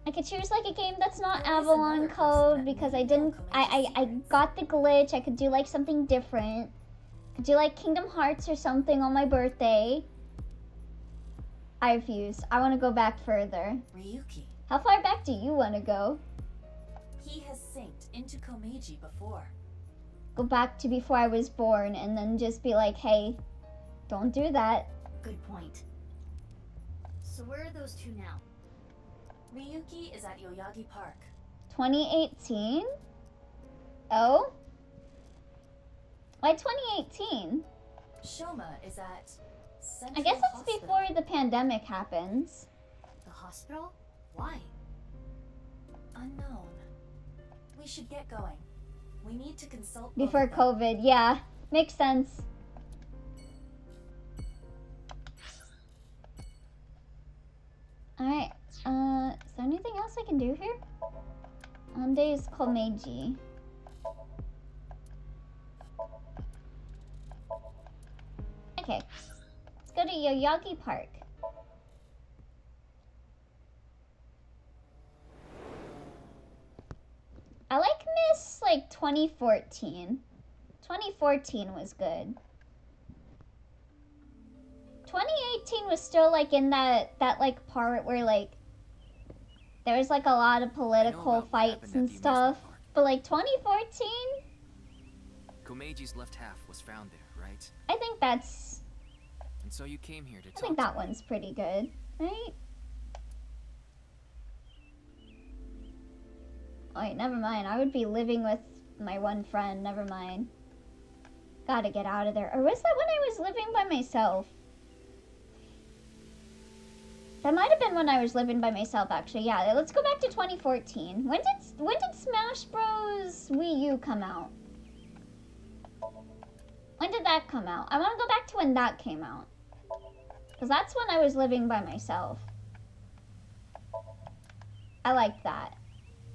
I could choose like a game that's not There is Avalon another person Code that because may I didn't. know I Komiji's got the glitch. I could do like something different. Could do like Kingdom Hearts or something on my birthday. I refuse. I want to go back further. Ryuki. How far back do you want to go? He has synced into Komiji before. Go back to before I was born and then just be like, hey, don't do that. Good point. So where are those two now? Ryuki is at Yoyagi Park. 2018? Oh? Why 2018? Shoma is at I Central guess it's Hospital. before the pandemic happens. The hospital? Why? Unknown. We should get going. We need to consult Before both of them. COVID, yeah. Makes sense. I can do here? Monday is Komeiji. Okay, let's go to Yoyagi Park. I like Miss, like, 2014. 2014 was good. 2018 was still, like, in that like, part where, like, there was, like, a lot of political fights and stuff. But, like, 2014? Komeiji's left half was found there, right? I think that's... And so you came here to talk I think that one's pretty good, right? Oh, wait, never mind. I would be living with my one friend. Never mind. Gotta get out of there. Or was that when I was living by myself? That might have been when I was living by myself, actually. Yeah, let's go back to 2014. When did Smash Bros. Wii U come out? When did that come out? I want to go back to when that came out. Because that's when I was living by myself. I liked that.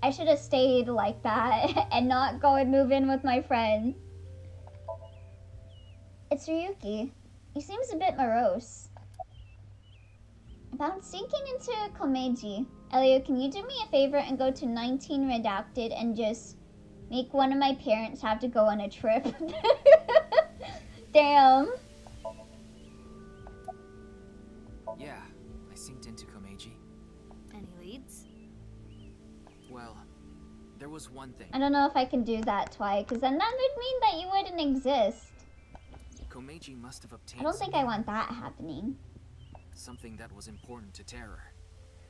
I should have stayed like that and not go and move in with my friend. It's Ryuki. He seems a bit morose. About sinking into Komeiji. Elio, can you do me a favor and go to 19 Redacted and just make one of my parents have to go on a trip? Damn. Yeah, I synced into Komeiji. Any leads? Well, there was one thing. I don't know if I can do that twice, because then that would mean that you wouldn't exist. Komeiji must have obtained I don't think I want that happening. something that was important to Terror.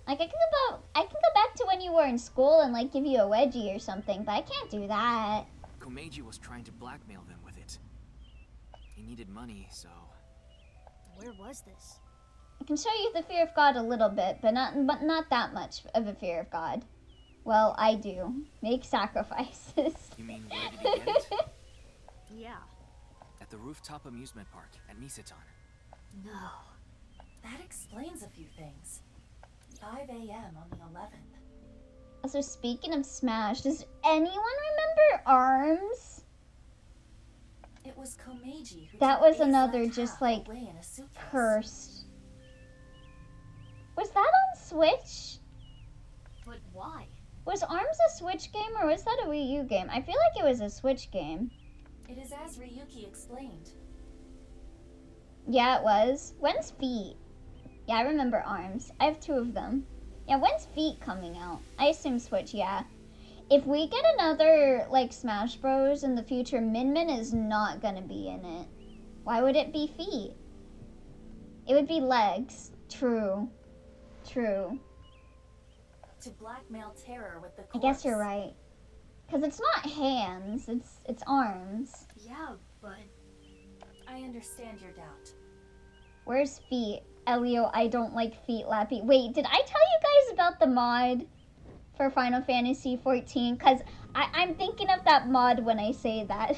Like, I can go back to when you were in school and, like, give you a wedgie or something, but I can't do that. Komeiji was trying to blackmail them with it. He needed money, so... Where was this? I can show you the fear of God a little bit, but not that much of a fear of God. Well, I do. Make sacrifices. You mean where did he get it? Yeah. At the rooftop amusement park at Nisetan. No. That explains a few things. 5 a.m. on the 11th. Also, speaking of Smash, does anyone remember ARMS? It was Komeiji who That took was A's another left just, half like, away in a suitcase. cursed. Was that on Switch? But why? Was ARMS a Switch game or was that a Wii U game? I feel like it was a Switch game. It is as Ryuki explained. Yeah, it was. When's Feet? Yeah, I remember ARMS. I have 2 of them. Yeah, when's Feet coming out? I assume Switch, yeah. If we get another, like, Smash Bros. In the future, Min Min is not gonna be in it. Why would it be Feet? It would be legs. True. True. To blackmail Terror with the I corpse. guess you're right. Because it's not hands, it's arms. Yeah, but... I understand your doubt. Where's Feet? Elio, I don't like Feet Lappy. Wait, did I tell you guys about the mod for Final Fantasy XIV? Because I'm thinking of that mod when I say that.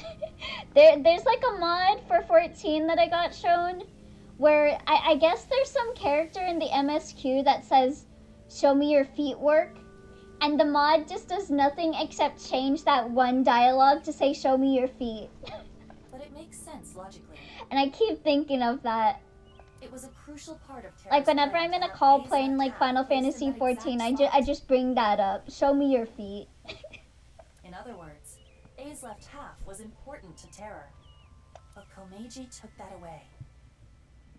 There's like a mod for 14 that I got shown where I guess there's some character in the MSQ that says, "Show me your feet work." And the mod just does nothing except change that one dialogue to say, "Show me your feet." But it makes sense logically. And I keep thinking of that. It was a crucial part of Terror's Like whenever plan I'm in to a have call A's playing left like half Final placed in Fantasy that 14, exact I slot. just bring that up. Show me your feet. In other words, A's left half was important to Terror. But Komeiji took that away.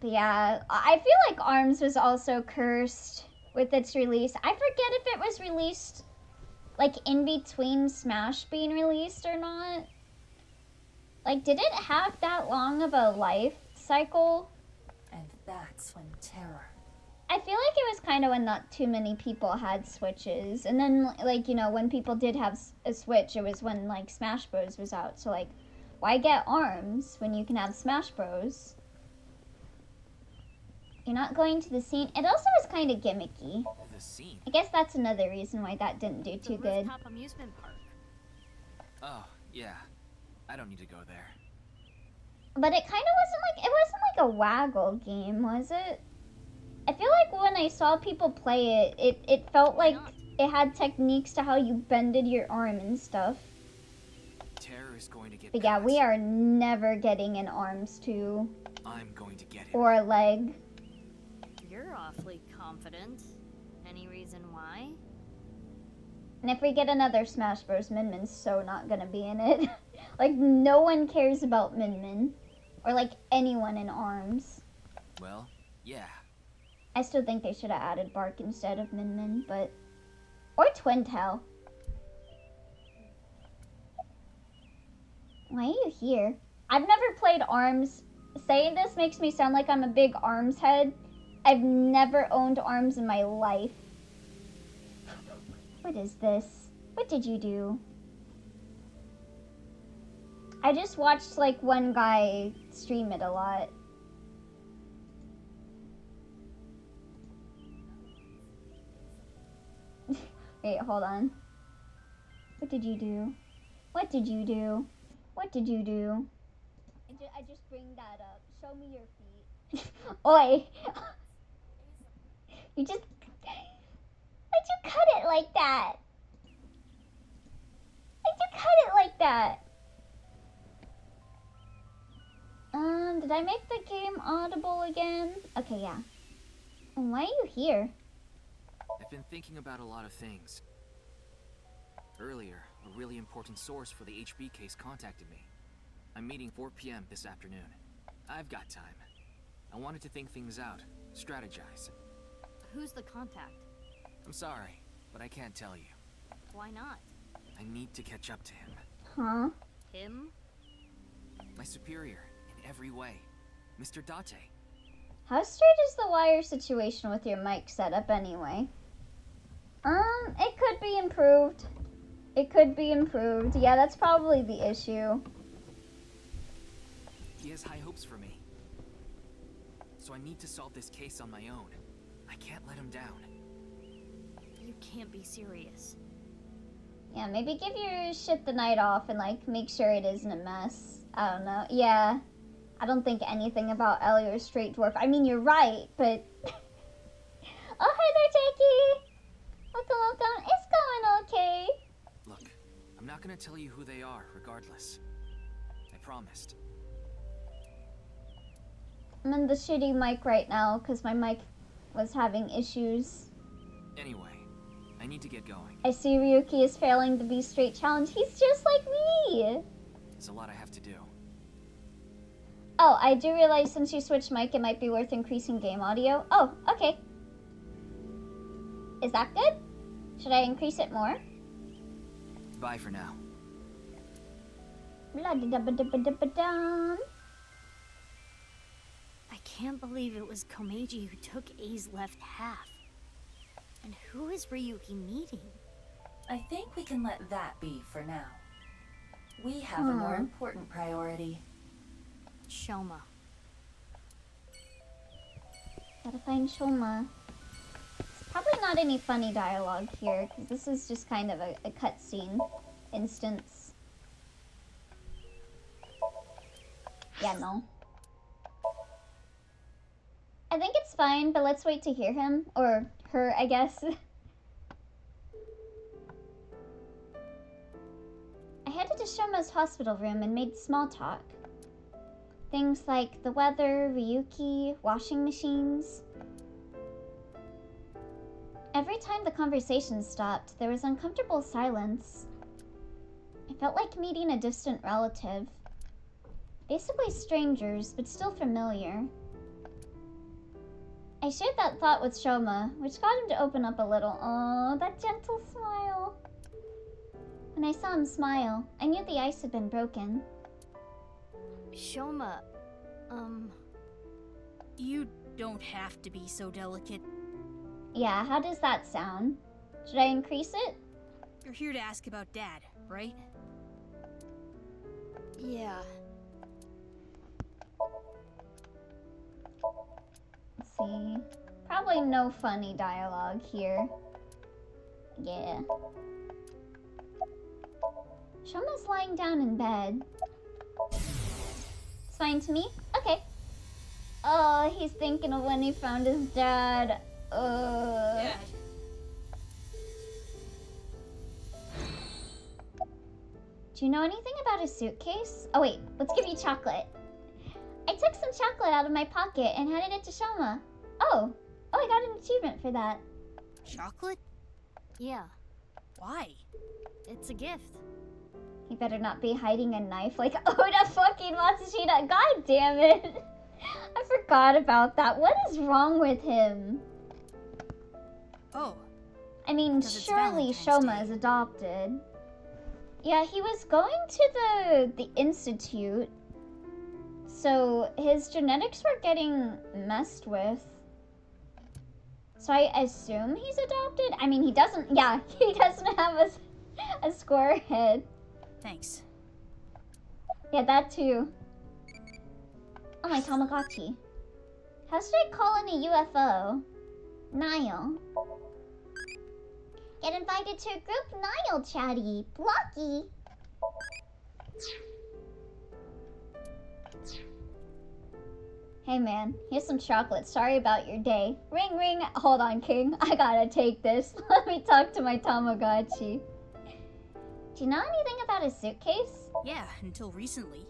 But yeah, I feel like ARMS was also cursed with its release. I forget if it was released like in between Smash being released or not. Like, did it have that long of a life cycle? And that's when Terror. I feel like it was kind of when not too many people had Switches. And then, like, you know, when people did have a Switch, it was when, like, Smash Bros. Was out. So, like, why get ARMS when you can have Smash Bros? You're not going to the scene. It also was kind of gimmicky. The scene? I guess that's another reason why that didn't do too the good. rooftop amusement park. Oh, yeah. I don't need to go there. But it kind of wasn't like a waggle game, was it? I feel like when I saw people play it, it felt Why like not? it had techniques to how you bended your arm and stuff. Terror is going to get But yeah, we past. are never getting an arms too. I'm going to get him. Or a leg. You're awfully confident. Any reason why? And if we get another Smash Bros, Min Min's so not gonna be in it. Like, no one cares about Min Min. Or, like, anyone in arms. Well, yeah. I still think they should have added Bark instead of Min Min, but... Or Twin Tail. Why are you here? I've never played ARMS. Saying this makes me sound like I'm a big ARMS head. I've never owned ARMS in my life. What is this? What did you do? I just watched like one guy stream it a lot. Wait, hold on. What did you do? What did you do? What did you do? I just bring that up. Show me your feet. Oi! You just... Why'd you cut it like that? Why'd you cut it like that? Did I make the game audible again? Okay, yeah. Why are you here? I've been thinking about a lot of things. Earlier, a really important source for the HB case contacted me. I'm meeting 4 p.m. this afternoon. I've got time. I wanted to think things out, strategize. Who's the contact? I'm sorry, but I can't tell you. Why not? I need to catch up to him. Huh? Him? My superior, in every way. Mr. Date. How straight is the wire situation with your mic setup anyway? It could be improved. It could be improved. Yeah, that's probably the issue. He has high hopes for me. So I need to solve this case on my own. I can't let him down. You can't be serious. Yeah, maybe give your shit the night off and, like, make sure it isn't a mess. I don't know. Yeah. I don't think anything about Ellie or Straight Dwarf. I mean, you're right, but... Oh, hi there, Jakey! Welcome, welcome. It's going okay. Look, I'm not gonna tell you who they are, regardless. I promised. I'm in the shitty mic right now, because my mic was having issues. Anyway, I need to get going. I see Ryuki is failing to be straight challenged. He's just like me! There's a lot I have to do. Oh, I do realize since you switched mic, it might be worth increasing game audio. Oh, okay. Is that good? Should I increase it more? Bye for now. Blah-da-da-ba-da-ba-da-ba-dum. I can't believe it was Komeiji who took A's left half. And who is Ryuki meeting? I think we can let that be for now. We have a more important priority. Shoma. Gotta find Shoma. There's probably not any funny dialogue here, because this is just kind of a cutscene instance. Yeah, no. I think it's fine, but let's wait to hear him. Or her, I guess. I headed to Shoma's hospital room and made small talk. Things like the weather, Ryuki, washing machines. Every time the conversation stopped, there was uncomfortable silence. I felt like meeting a distant relative. Basically strangers, but still familiar. I shared that thought with Shoma, which got him to open up a little. Oh, that gentle smile. When I saw him smile, I knew the ice had been broken. Shoma, You don't have to be so delicate. Yeah, how does that sound? Should I increase it? You're here to ask about Dad, right? yeah. Let's see. Probably no funny dialogue here. Yeah. Shoma's lying down in bed. It's fine to me? Okay. Oh, he's thinking of when he found his dad. Dad. Do you know anything about his suitcase? Oh wait, let's give you chocolate. I took some chocolate out of my pocket and handed it to Shoma. Oh, I got an achievement for that. Chocolate? Yeah, Why? it's a gift. He better not be hiding a knife like Oda fucking Matsushita. God damn it. I forgot about that. What is wrong with him? Oh, I mean, Because it's surely Valentine's Shoma Day. is adopted. Yeah, he was going to the institute. So his genetics were getting messed with. So I assume he's adopted? I mean, he doesn't have a square head. thanks. Yeah, that too. Oh, my Tamagotchi. How should I call in a UFO? Niall. Get invited to a group Niall chatty. Blocky. Hey man, here's some chocolate. Sorry about your day. Ring ring. Hold on, King. I gotta take this. Let me talk to my Tamagotchi. Do you know anything about his suitcase? Yeah, until recently.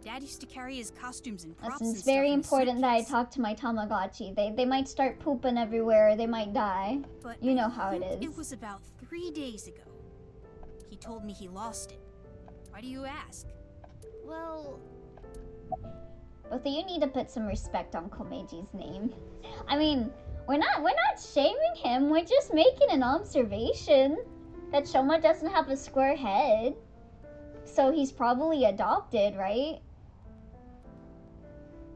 Dad used to carry his costumes and props Listen, and it's stuff very in his important that I suitcase. talk to my Tamagotchi. They might start pooping everywhere, or they might die. But You know I how it think is. It was about 3 days ago. He told me he lost it. Why do you ask? Well, Both of you need to put some respect on Komeji's name. I mean, we're not shaming him. We're just making an observation that Shoma doesn't have a square head. So he's probably adopted, right?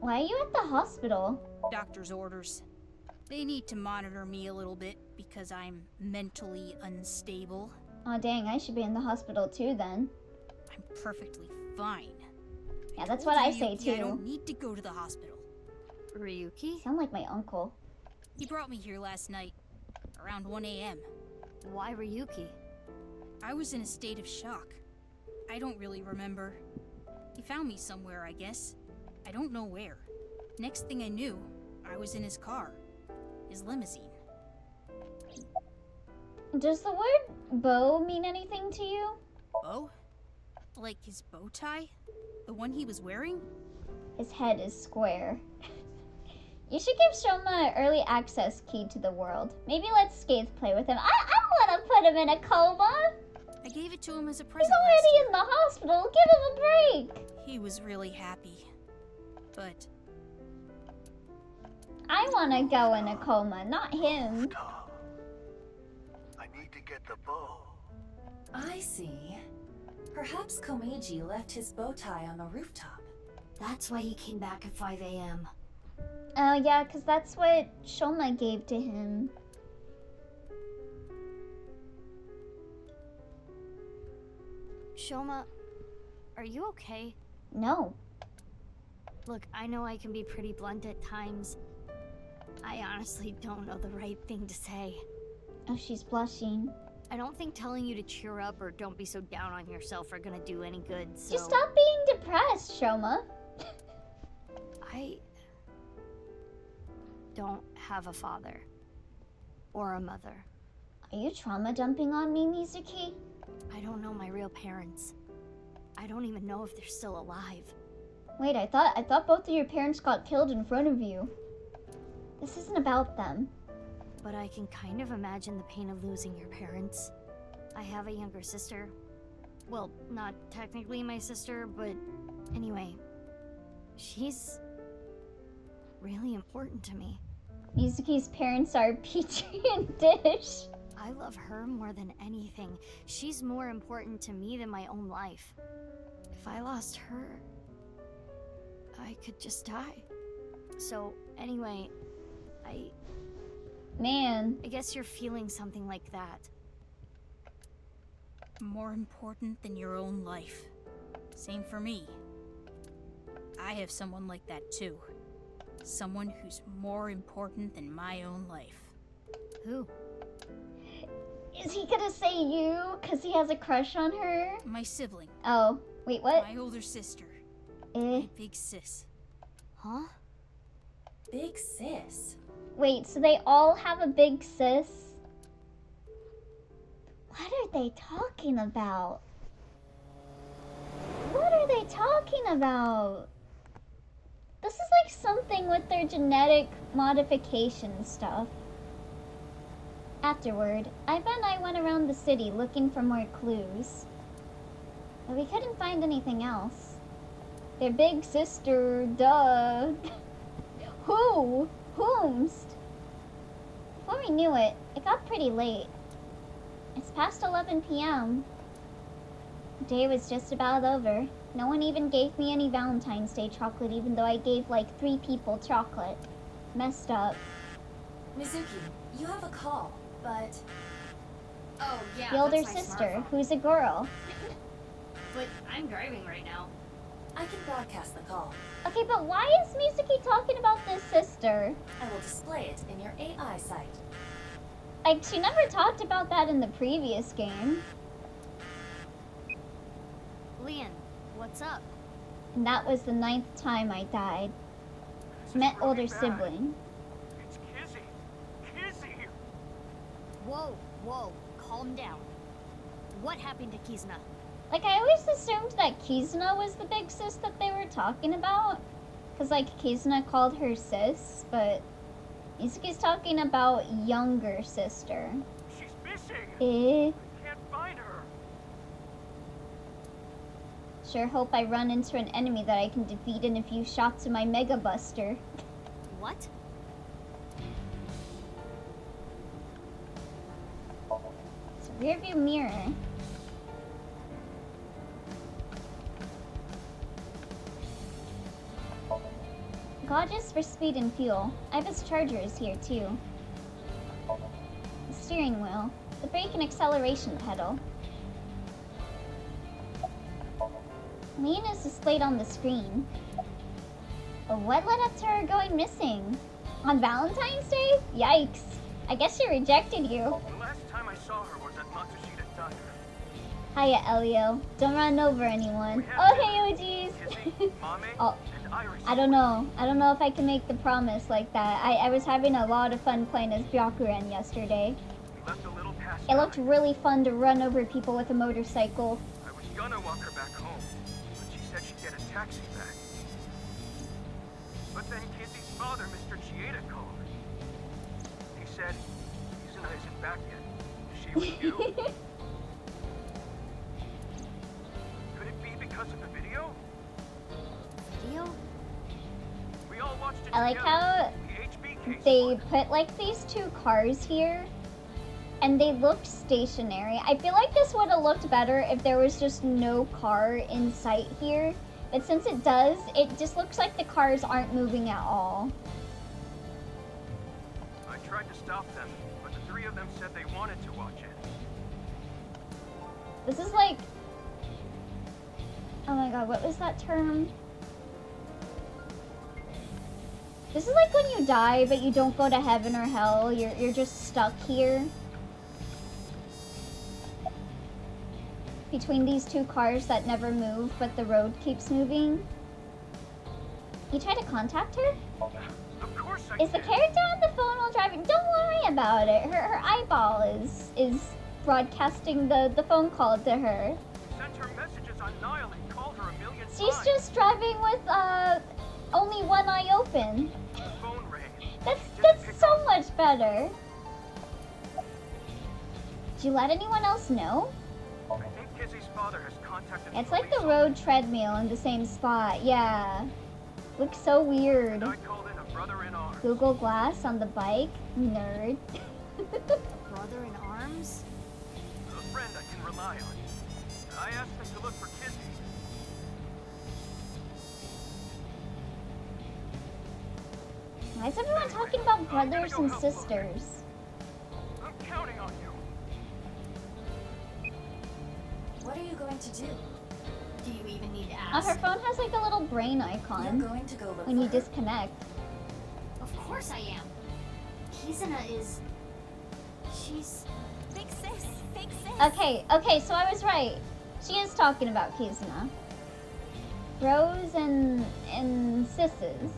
Why are you at the hospital? Doctor's orders. They need to monitor me a little bit because I'm mentally unstable. Oh dang, I should be in the hospital too then. I'm perfectly fine. Yeah, that's Told what I say Ryuki I too. don't need to go to the hospital. Ryuki? Sound like my uncle. He brought me here last night, around 1 a.m. Why Ryuki? I was in a state of shock. I don't really remember. He found me somewhere, I guess. I don't know where. Next thing I knew, I was in his car. His limousine. Does the word bow mean anything to you? Bow? Like his bow tie? The one he was wearing? His head is square. You should give Shoma an early access key to the world. Maybe let Skaith play with him. I don't want to put him in a coma. I gave it to him as a He's present last already year. in the hospital. Give him a break. He was really happy. But I want to go in a coma, not him. I need to get the bow. I see. Perhaps Komeiji left his bow tie on the rooftop. That's why he came back at 5 a.m. Oh yeah, because that's what Shoma gave to him. Shoma, are you okay? No. Look, I know I can be pretty blunt at times. I honestly don't know the right thing to say. Oh, she's blushing. I don't think telling you to cheer up or don't be so down on yourself are gonna do any good, so... Just stop being depressed, Shoma. I don't have a father. Or a mother. Are you trauma dumping on me, Mizuki? I don't know my real parents. I don't even know if they're still alive. Wait, I thought both of your parents got killed in front of you. This isn't about them. But I can kind of imagine the pain of losing your parents. I have a younger sister. Well, not technically my sister, but anyway. She's really important to me. Mizuki's parents are Petri and Dish. I love her more than anything. She's more important to me than my own life. If I lost her, I could just die. So, anyway, Man. I guess you're feeling something like that. more important than your own life. Same for me. I have someone like that too. Someone who's more important than my own life. Who? Is he gonna say you? Cause he has a crush on her? My sibling. Oh, wait, what? My older sister. Eh? My big sis. Huh? Big sis. Wait, so they all have a big sis? What are they talking about? talking about? This is like something with their genetic modification stuff. Afterward, Iva and I went around the city looking for more clues. But we couldn't find anything else. Their big sister, duh. Who? Whomst? Before we knew it, it got pretty late. It's past 11 p.m. The day was just about over. No one even gave me any Valentine's Day chocolate, even though I gave like 3 people chocolate. Messed up. Mizuki, you have a call, but... Oh, yeah, The older that's my sister, smartphone. who's a girl. But I'm driving right now. I can broadcast the call. Okay, but why is Mizuki talking about this sister? I will display it in your AI site. Like, she never talked about that in the previous game. Leon, what's up? And that was the 9th time I died. This is Met really older bad. sibling. It's Kizzy. Kizzy! Whoa, whoa, calm down. What happened to Kizuna? Like, I always assumed that Kizuna was the big sis that they were talking about. Because, like, Kizuna called her sis, but Mizuki's talking about younger sister. She's missing! Eh? I can't find her! Sure hope I run into an enemy that I can defeat in a few shots of my Mega Buster. What? It's a rearview mirror. Gauges for speed and fuel. Iva's charger is here too. The steering wheel. The brake and acceleration pedal. Lean is displayed on the screen. But what led up to her going missing? On Valentine's Day? Yikes. I guess she rejected you. The last time I saw her was at Matsushita Diner. Hiya, Elio. Don't run over anyone. We have Oh, dinner. hey, Kizzy, OGs. Mame, Oh, and Iris. I don't know. I don't know if I can make the promise like that. I was having a lot of fun playing as Byakuren yesterday. We left a little past It looked 9. really fun to run over people with a motorcycle. I was gonna walk her back home, but she said she'd get a taxi back. But then Kizzy's father, Mr. Chieda, called. He said, Yuzuna isn't back yet. Is she with you? Could it be because of the video? Video? We all watched it I like together. how The HB case they one. put like these 2 cars here and they looked stationary. I feel like this would have looked better if there was just no car in sight here. But since it does, it just looks like the cars aren't moving at all. I tried to stop them, but the 3 of them said they wanted to watch it. This is like... Oh my god, what was that term? This is like when you die, but you don't go to heaven or hell. You're just stuck here. Between these 2 cars that never move, but the road keeps moving. You try to contact her? Of course I Is the did. character on the phone while driving? Don't worry about it. Her eyeball is broadcasting the phone call to her. Sent her messages on Nile and called her a million She's times. just driving with only one eye open. The phone rang. That's She didn't pick so up. much better. Did you let anyone else know? I think Kizzy's father has contacted It's the like the police road treadmill in the same spot. Yeah. Looks so weird. and I called in a brother in arms. Google Glass on the bike. Nerd. Brother in arms? A friend I can rely on. I asked him to look for Kizzy. Why is everyone talking about brothers and sisters? I'm counting on you. What are you going to do? Do you even need to Oh, ask? her phone has like a little brain You're icon going to go look when for you her? disconnect. Of course I am. Kizuna is... She's... Big sis, big sis. Okay, so I was right. She is talking about Kizuna. Bros and sisses.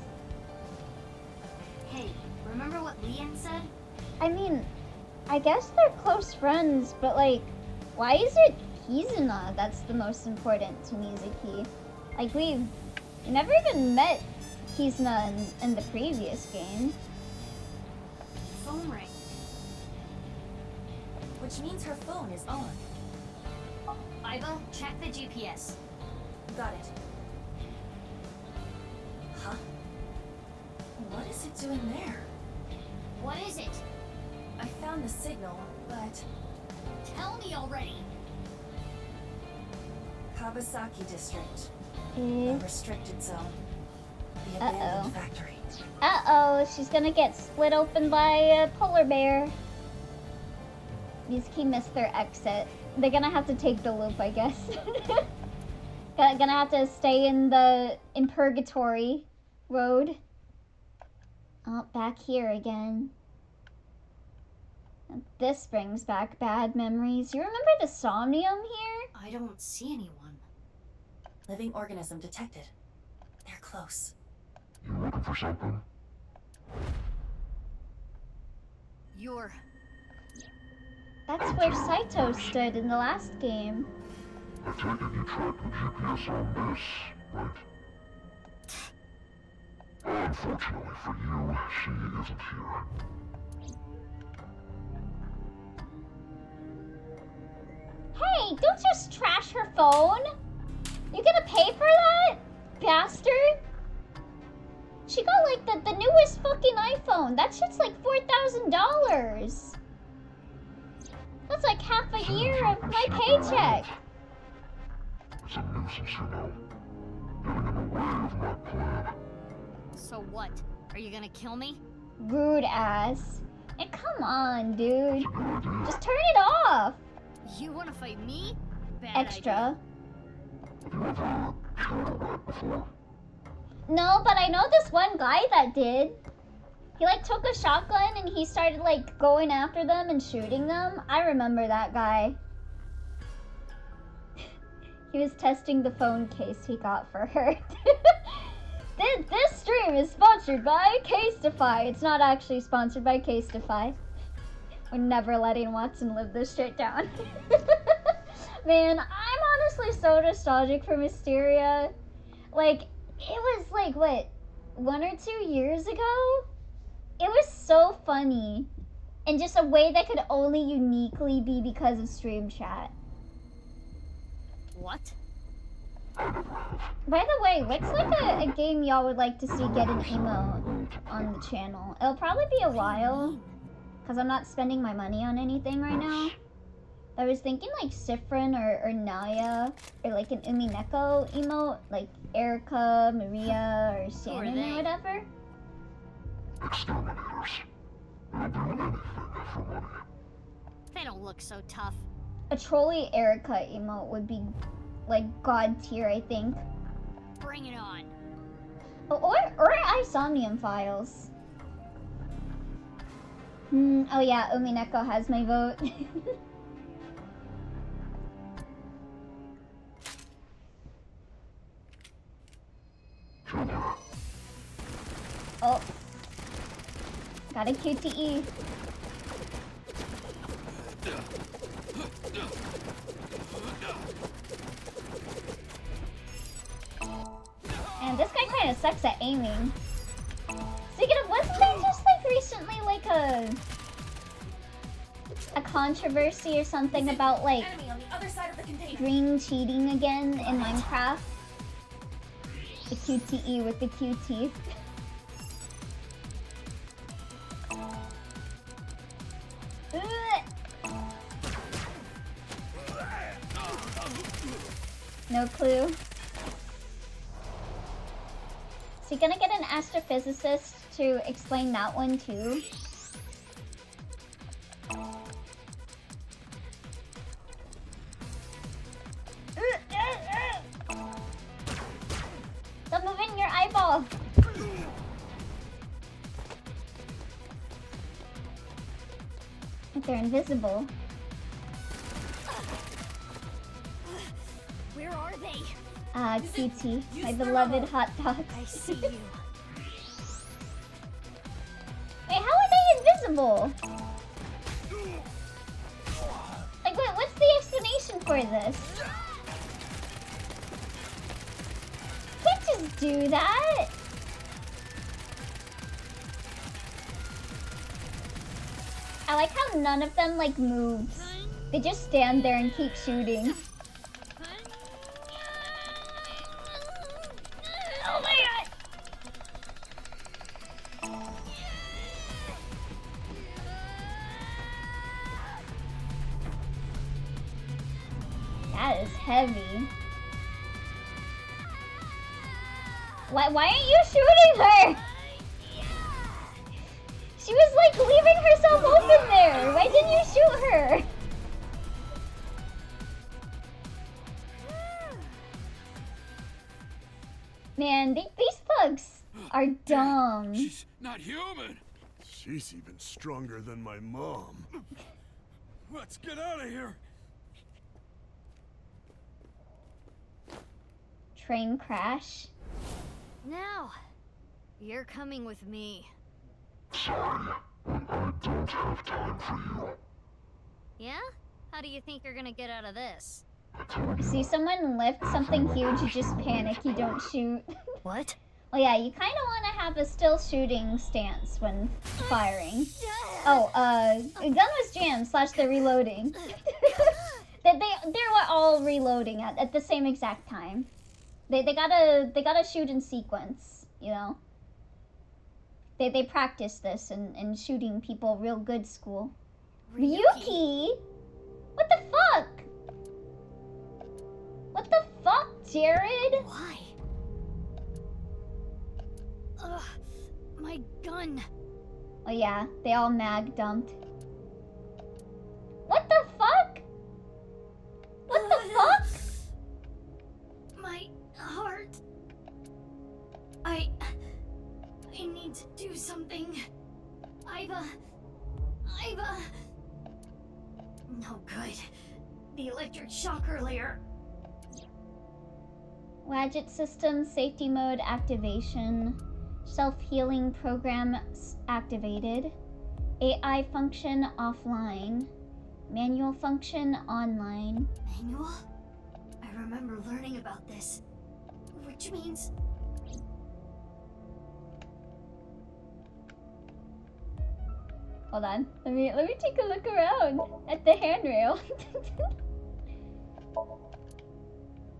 Hey, remember what Leon said? I mean, I guess they're close friends, but like, why is it Kizuna that's the most important to Mizuki? Like, we never even met Kizuna in the previous game. Phone ring. Which means her phone is on. Iba, check the GPS. Got it. Huh? What is it doing there? What is it? I found the signal, but... Tell me already! Kawasaki District. A Mm. restricted zone. The abandoned factory. Uh-oh, she's gonna get split open by a polar bear. Mizuki missed their exit. They're gonna have to take the loop, I guess. Gonna have to stay in purgatory road. Oh, back here again. This brings back bad memories. You remember the Somnium here? I don't see anyone. Living organism detected. They're close. You looking for something? You're... That's where Saito stood in the last game. I take it you tracked the GPS on this, right? Unfortunately for you, she isn't here. Hey, don't just trash her phone! You gonna pay for that? Bastard! She got like the newest fucking iPhone. That shit's like $4,000. That's like half a year of my paycheck. It's a nuisance, you know. Getting in the way of my plan. So what? Are you gonna kill me? Rude ass. And come on, dude. Just turn it off. You wanna fight me? Bad Extra. Have you ever killed a rat before? No, but I know this one guy that did. He like took a shotgun and he started like going after them and shooting them. I remember that guy. He was testing the phone case he got for her. This stream is sponsored by Casetify. It's not actually sponsored by Casetify. We're never letting Watson live this shit down. Man, I'm honestly so nostalgic for Mysteria. Like, it was like, what, 1 or 2 years ago? It was so funny. In just a way that could only uniquely be because of stream chat. What? By the way, what's like a game y'all would like to see get an emote on the channel? It'll probably be a while, because I'm not spending my money on anything right now. I was thinking like Sifrin or Naya, or like an Umineko emote, like Erica, Maria, or Shannon or whatever. Exterminators. They'll do anything for money. They don't look so tough. A trolley Erica emote would be like god tier, I think. Bring it on. Or Somnium Files. Oh yeah, Umineko has my vote. Oh. Got a QTE. And this guy kind of sucks at aiming. Speaking of, wasn't there just like recently like a controversy or something about like green cheating again in Minecraft? The QTE with the Q teeth. No clue. Is he gonna get an astrophysicist to explain that one too? Stop moving your eyeball! If they're invisible. Where are they? QT, my beloved hot dogs. I see you. Wait, how are they invisible? Like, wait, what's the explanation for this? just do that? I like how none of them, like, moves. They just stand there and keep shooting. Oh my god! That is heavy. Why aren't you shooting her? She was like leaving herself open there. Why didn't you shoot her? Man, these thugs are dumb. She's not human. She's even stronger than my mom. Let's get out of here. Train crash. Now, you're coming with me. Sorry, I don't have time for you. Yeah? How do you think you're gonna get out of this? See someone lift something huge, you just panic, you don't shoot. What? Well, yeah, you kind of want to have a still shooting stance when firing. Oh, gun was jammed / they're reloading. they were all reloading at the same exact time. They gotta shoot in sequence, you know. They practice this in shooting people real good school. Ryuki? What the fuck? What the fuck, Jared? Why? Ugh, my gun. Oh yeah, they all mag dumped. What the fuck? What the fuck? My heart. I need to do something. Iva. No good. The electric shock earlier. Wadget system safety mode activation. Self-healing program activated. AI function offline. Manual function online. Manual? I remember learning about this. Which means... Hold on. Let me take a look around at the handrail.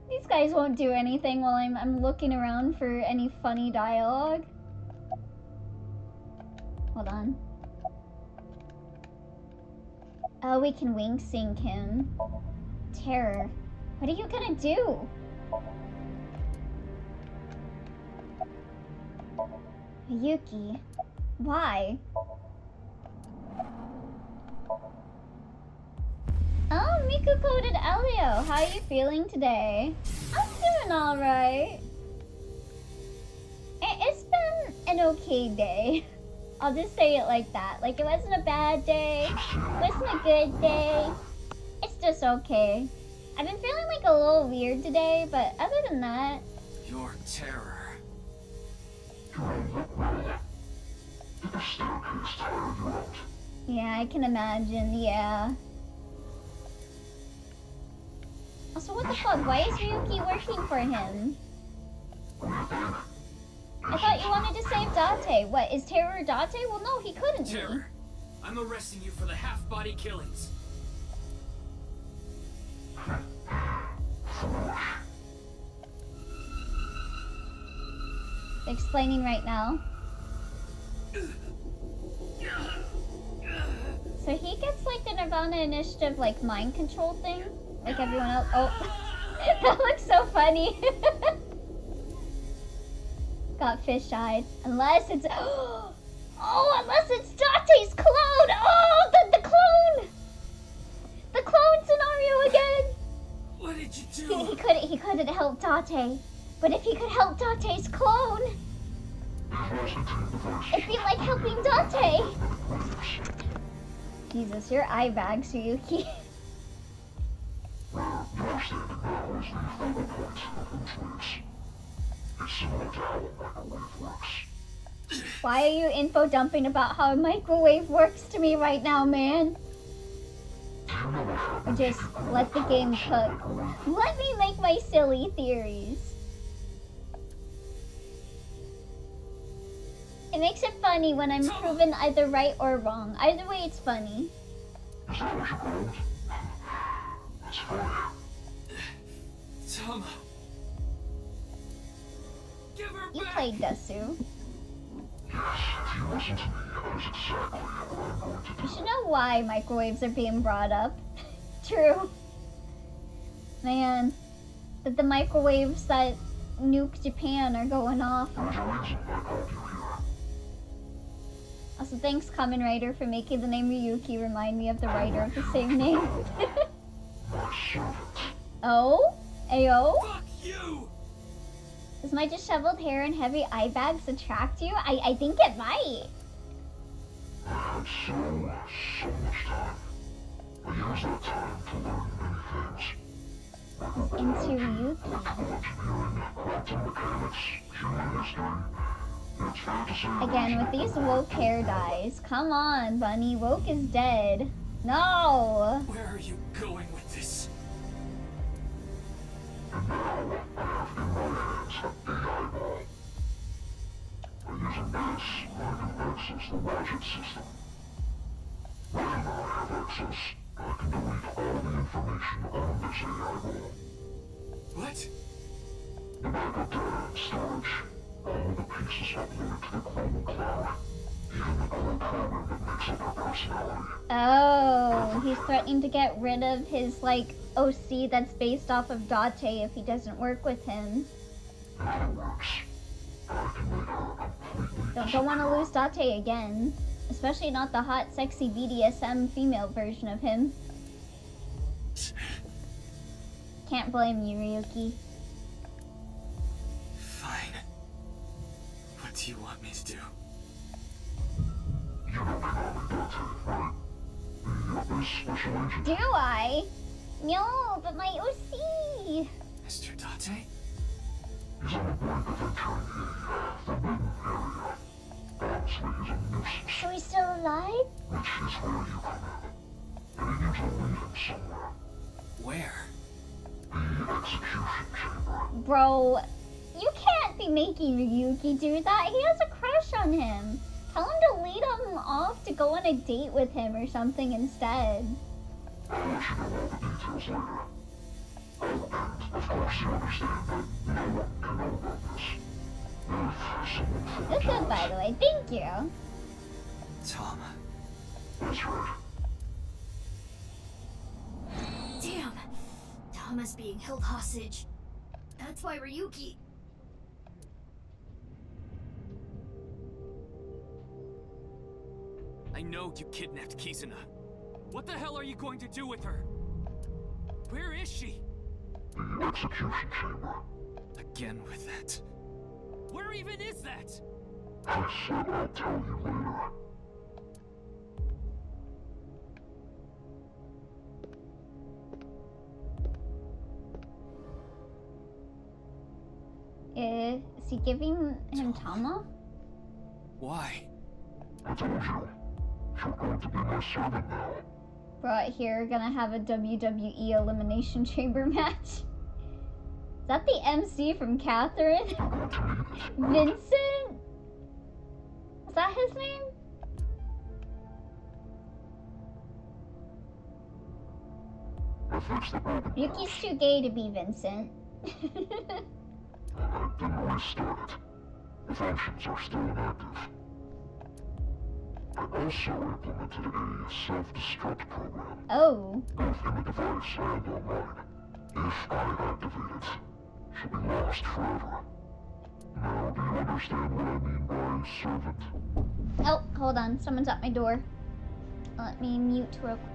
These guys won't do anything while I'm looking around for any funny dialogue. Hold on. Oh, we can wing sync him. Terror. What are you gonna do? Yuki. Why? Oh, Miku coded Elio. How are you feeling today? I'm doing alright. It's been an okay day. I'll just say it like that. Like, it wasn't a bad day. It wasn't a good day. It's just okay. I've been feeling like a little weird today, but other than that... Your terror. Did the staircase tire you out? Yeah, I can imagine, yeah. Also, what the fuck? Why is Ryuki working for him? I thought you wanted to save Date. What, is Terror Date? Well, no, he couldn't be. Terror, I'm arresting you for the half-body killings. Explaining right now. So he gets like the nirvanA initiative like mind control thing? Like everyone else? Oh, that looks so funny. Got fish-eyed. Unless it's... Oh, unless it's Date's clone! Oh, the clone! The clone scenario again! What did you do? He couldn't help Date. But if he could help Date's clone... It'd be like helping Date! Jesus, your eye bags, Ryuki. Why are you info dumping about how a microwave works to me right now, man? Just let the game cook. Let me make my silly theories. It makes it funny when I'm proven either right or wrong. Either way, it's funny. Is that what you called? That's funny. Tama. Give her You back. played Desu. Yes, if you listen to me, that is exactly what I'm going to do. You should know why microwaves are being brought up. True. Man, that the microwaves that nuke Japan are going off. There's a reason I called you here. Also, thanks, Kamen Rider, for making the name Ryuki remind me of the writer of the same name. My servant. Oh? Ayo? Fuck you! Does my disheveled hair and heavy eye bags attract you? I think it might. I had so much time. I used that time to learn many things. Into Ryuki. Electrical engineering, quantum mechanics, human history. It's fair to say Again, with these woke hair dyes. Come on, Bunny. Woke is dead. No! Where are you going with this? And now I have in my hands a eyeball. By using this, I can access the logic system. When I have access, I can delete all the information on this eyeball. What? The backup data and storage. All the pieces uploaded to the global cloud. Even the core program that makes up our personality. Oh, he's threatening to get rid of his, like, OC that's based off of Date if he doesn't work with him. If it works, I can make her completely Don't want to lose Date again. Especially not the hot, sexy BDSM female version of him. Can't blame you, Ryuki. Fine. What do you want me to do? You know Konami Date, right? The Abyss Special Agent. Do I? No, but my OC! Mr. Date? He's on the brink of entering a forbidden area. Honestly, he's a nuisance. So he's still alive? Which is where you come in. And he needs to lead him somewhere. Where? The execution chamber. Bro, you can't be making Ryuki do that. He has a crush on him. Tell him to lead him off to go on a date with him or something instead. I'll let you know all the details later. Oh, and of course you understand that no one can know about this. If someone finds This is, out, by the way. Thank you. Tama. that's right. Damn! Tama's being held hostage. That's why Ryuki... I know you kidnapped Kizuna. What the hell are you going to do with her? Where is she? The execution chamber. Again with that. Where even is that? I said I'll tell you later. Is he giving him Tama? Why? I told you. You're going to be my servant now. Brought here, gonna have a WWE Elimination Chamber match. Is that the MC from Catherine? You're going to need it. Vincent? Is that his name? I fixed the broken Yuki's parts. too gay to be Vincent. I didn't restart it. The functions are still inactive. I also implemented a self-destruct program, Oh. both in the device and online. If I activate it, she'll be lost forever. Now, do you understand what I mean by servant? Oh, hold on. Someone's at my door. Let me mute real quick.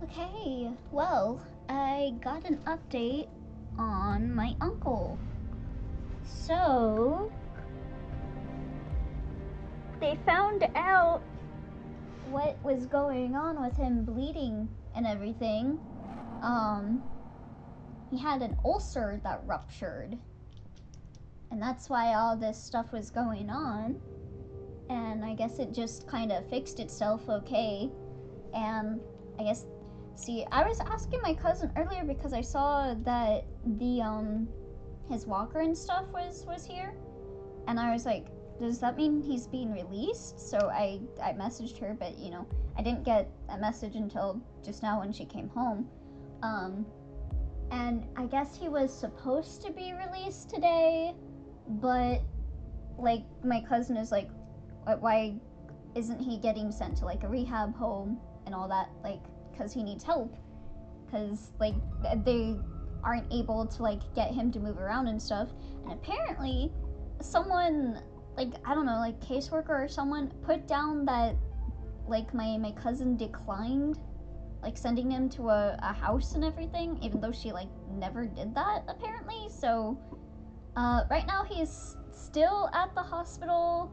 Okay, well, I got an update on my uncle. So, they found out what was going on with him bleeding and everything. He had an ulcer that ruptured. And that's why all this stuff was going on. And I guess it just kind of fixed itself okay. And I guess, see, I was asking my cousin earlier because I saw that the, his walker and stuff was here. And I was like, does that mean he's being released? So I messaged her, but, you know, I didn't get a message until just now when she came home. And I guess he was supposed to be released today, but, like, my cousin is like, why isn't he getting sent to, like, a rehab home and all that? Like, because he needs help. Because, like, they aren't able to, like, get him to move around and stuff. And apparently, someone, like, I don't know, like, caseworker or someone put down that, like, my cousin declined, like, sending him to a house and everything, even though she, like, never did that, apparently. So, right now he's still at the hospital,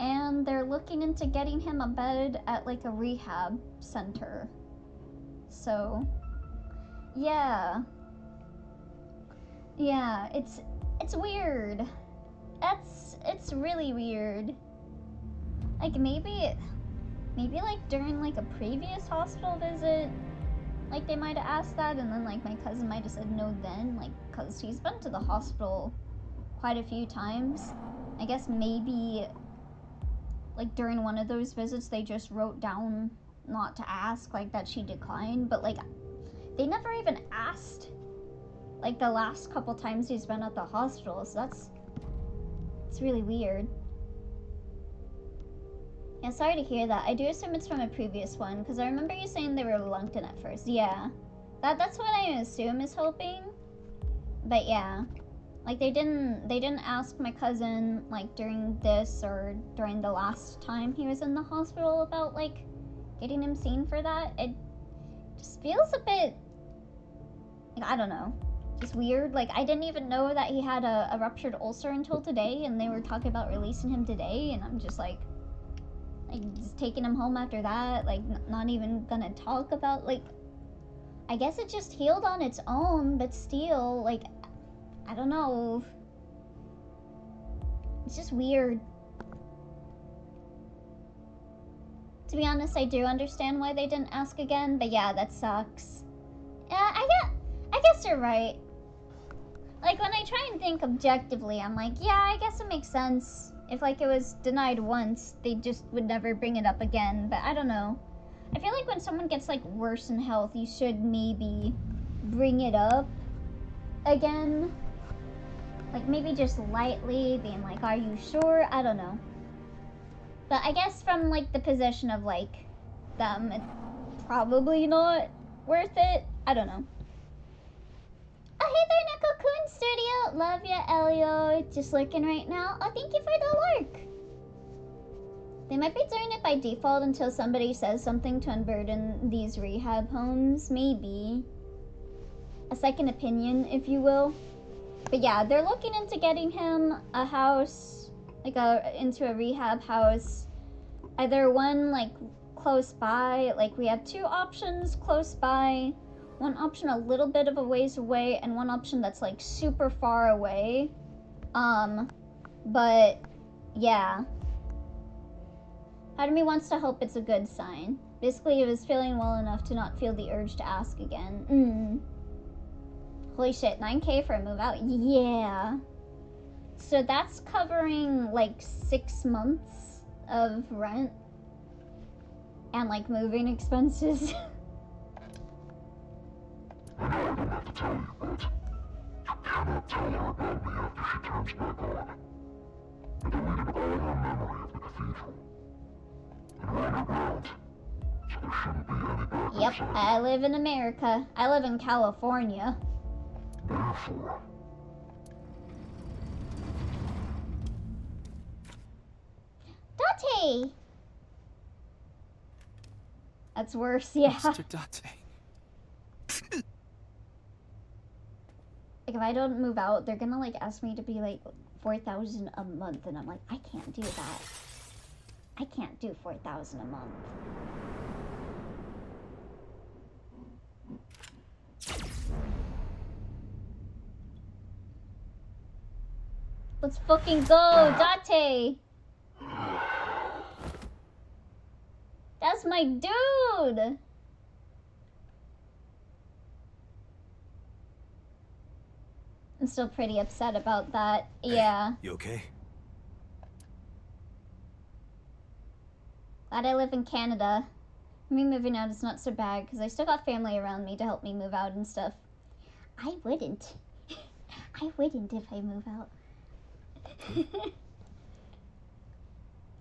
and they're looking into getting him a bed at, like, a rehab center. So, yeah. Yeah, it's weird. It's really weird. Like, maybe like during like a previous hospital visit, like they might have asked that, and then like my cousin might have said no then, like, cause he's been to the hospital quite a few times. I guess maybe like during one of those visits they just wrote down not to ask, like that she declined, but like they never even asked like the last couple times he's been at the hospital, so it's really weird. Yeah, sorry to hear that. I do assume it's from a previous one, because I remember you saying they were lunked in at first. Yeah. That's what I assume is hoping. But yeah. Like, they didn't ask my cousin, like, during this or during the last time he was in the hospital about, like, getting him seen for that. It just feels a bit, like, I don't know, just weird. Like, I didn't even know that he had a ruptured ulcer until today, and they were talking about releasing him today, and I'm just like just taking him home after that, like, not even gonna talk about, like, I guess it just healed on its own, but still, like, I don't know. It's just weird. To be honest, I do understand why they didn't ask again, but yeah, that sucks. Yeah, I guess you're right. Like, when I try and think objectively, I'm like, yeah, I guess it makes sense. If, like, it was denied once, they just would never bring it up again, but I don't know. I feel like when someone gets, like, worse in health, you should maybe bring it up again. Like, maybe just lightly, being like, are you sure? I don't know. But I guess from, like, the position of, like, them, it's probably not worth it. I don't know. Oh, hey there, Neko-kun Studio. Love ya, Elio. Just lurking right now. Oh, thank you for the lurk. They might be doing it by default until somebody says something to unburden these rehab homes. Maybe. A second opinion, if you will. But yeah, they're looking into getting him a house, like into a rehab house. Either one, like, close by. Like, we have two options close by. One option a little bit of a ways away, and one option that's, like, super far away. But, yeah. Part of me wants to hope it's a good sign. Basically, it was feeling well enough to not feel the urge to ask again. Holy shit, 9K for a move out? Yeah. So that's covering, like, 6 months of rent. And, like, moving expenses. I know I don't have to tell you, but you cannot tell her about me after she turns back on. I deleted all her memory of the cathedral. And we're underground, so there shouldn't be any backups. Yep, I live in America. I live in California. Therefore, Date! That's worse, yeah. Mr. Date, Like, if I don't move out, they're gonna, like, ask me to be, like, 4,000 a month, and I'm like, I can't do that. I can't do 4,000 a month. Let's fucking go, Date! That's my dude! I'm still pretty upset about that. Yeah. You okay? Glad I live in Canada. Me moving out is not so bad because I still got family around me to help me move out and stuff. I wouldn't. I wouldn't if I move out.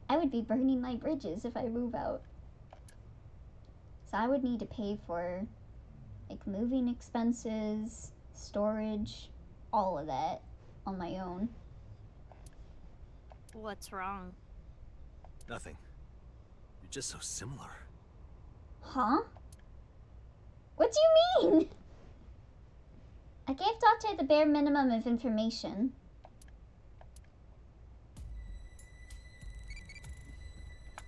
I would be burning my bridges if I move out. So I would need to pay for, like, moving expenses, storage, all of that on my own. What's wrong? Nothing. You're just so similar. Huh? What do you mean? I gave Date the bare minimum of information.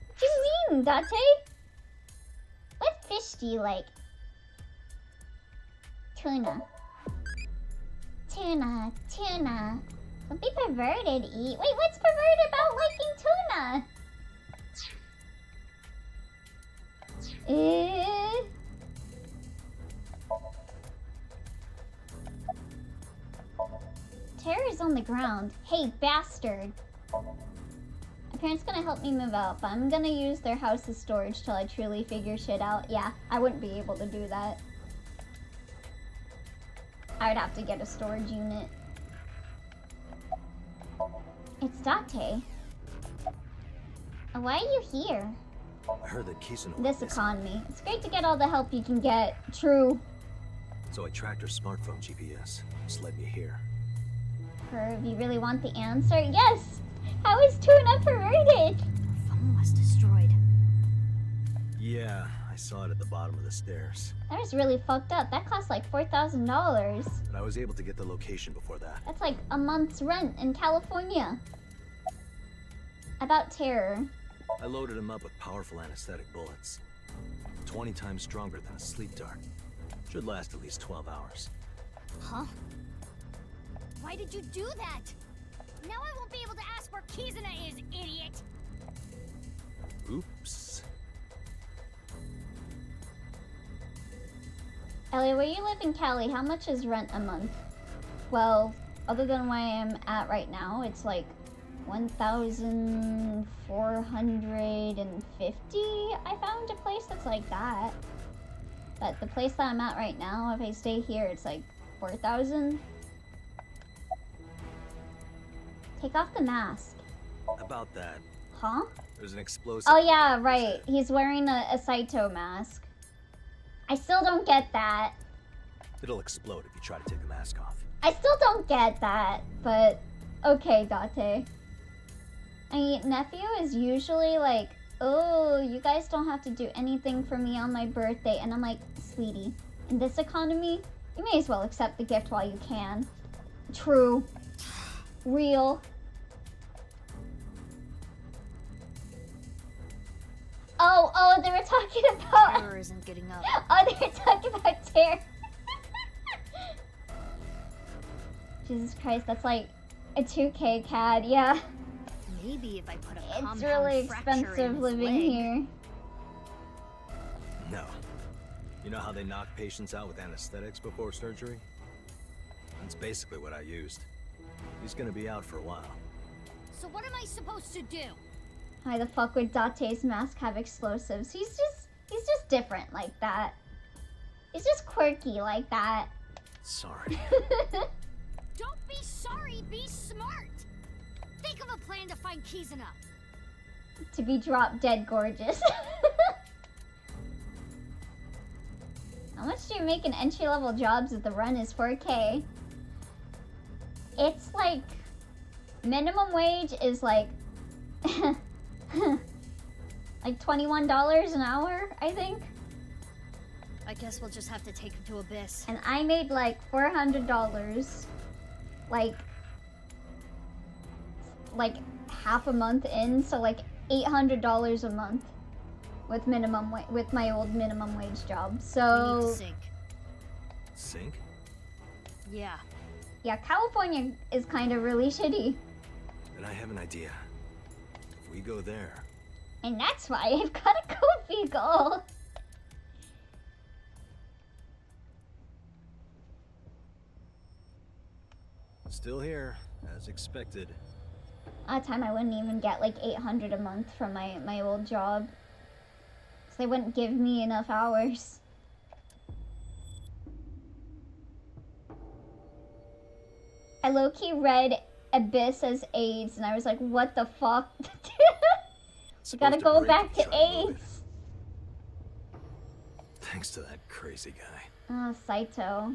What do you mean, Date? What fish do you like? Tuna. Tuna, tuna. Don't be perverted, eat. Wait, what's perverted about liking tuna? Terror's on the ground. Hey, bastard. My parents gonna help me move out, but I'm gonna use their house as storage till I truly figure shit out. Yeah, I wouldn't be able to do that. I would have to get a storage unit. It's Date. Why are you here? I heard that Kizuna... This economy. It's great to get all the help you can get. True. So I tracked her smartphone GPS. This led me here. Perv, you really want the answer? Yes! How is Tuna perverted? Phone was destroyed. Yeah, I saw it at the bottom of the stairs. That was really fucked up. That cost like $4,000. But I was able to get the location before that. That's like a month's rent in California. About terror. I loaded him up with powerful anesthetic bullets. 20 times stronger than a sleep dart. Should last at least 12 hours. Huh? Why did you do that? Now I won't be able to ask where Kizuna is, idiot! Oops. Ellie, where you live in Cali, how much is rent a month? Well, other than where I am at right now, it's like 1,450. I found a place that's like that. But the place that I'm at right now, if I stay here, it's like 4,000. Take off the mask. About that. Huh? There's an explosive... Oh yeah, right. He's wearing a Saito mask. I still don't get that. It'll explode if you try to take the mask off. I still don't get that, but okay, Date. My nephew is usually like, oh, you guys don't have to do anything for me on my birthday. And I'm like, sweetie, in this economy, you may as well accept the gift while you can. True. Real. Oh, they were talking about... Terror isn't getting up. Oh, they were talking about terror. Jesus Christ, that's like a 2K CAD, yeah. Maybe if I put a It's really expensive living here. No. You know how they knock patients out with anesthetics before surgery? That's basically what I used. He's gonna be out for a while. So what am I supposed to do? Why the fuck would Date's mask have explosives? He's just different like that. He's just quirky like that. Sorry. Don't be sorry, be smart! Think of a plan to find Kizuna. To be drop dead gorgeous. How much do you make in entry-level jobs if the run is 4K? It's like... minimum wage is like... like $21 an hour, I think. I guess we'll just have to take him to Abyss. And I made like $400, like half a month in, so like $800 a month with with my old minimum wage job. So We need to sync. Sync? Yeah. yeah, California is kind of really shitty, Then I have an idea. If we go there, and that's why I've got a Ko-fi goal. still here, as expected. At a time I wouldn't even get like 800 a month from my old job. So they wouldn't give me enough hours. I low-key read Abyss as AIDS and I was like, what the fuck? We gotta go back to AIDS. Thanks to that crazy guy. Oh, Saito.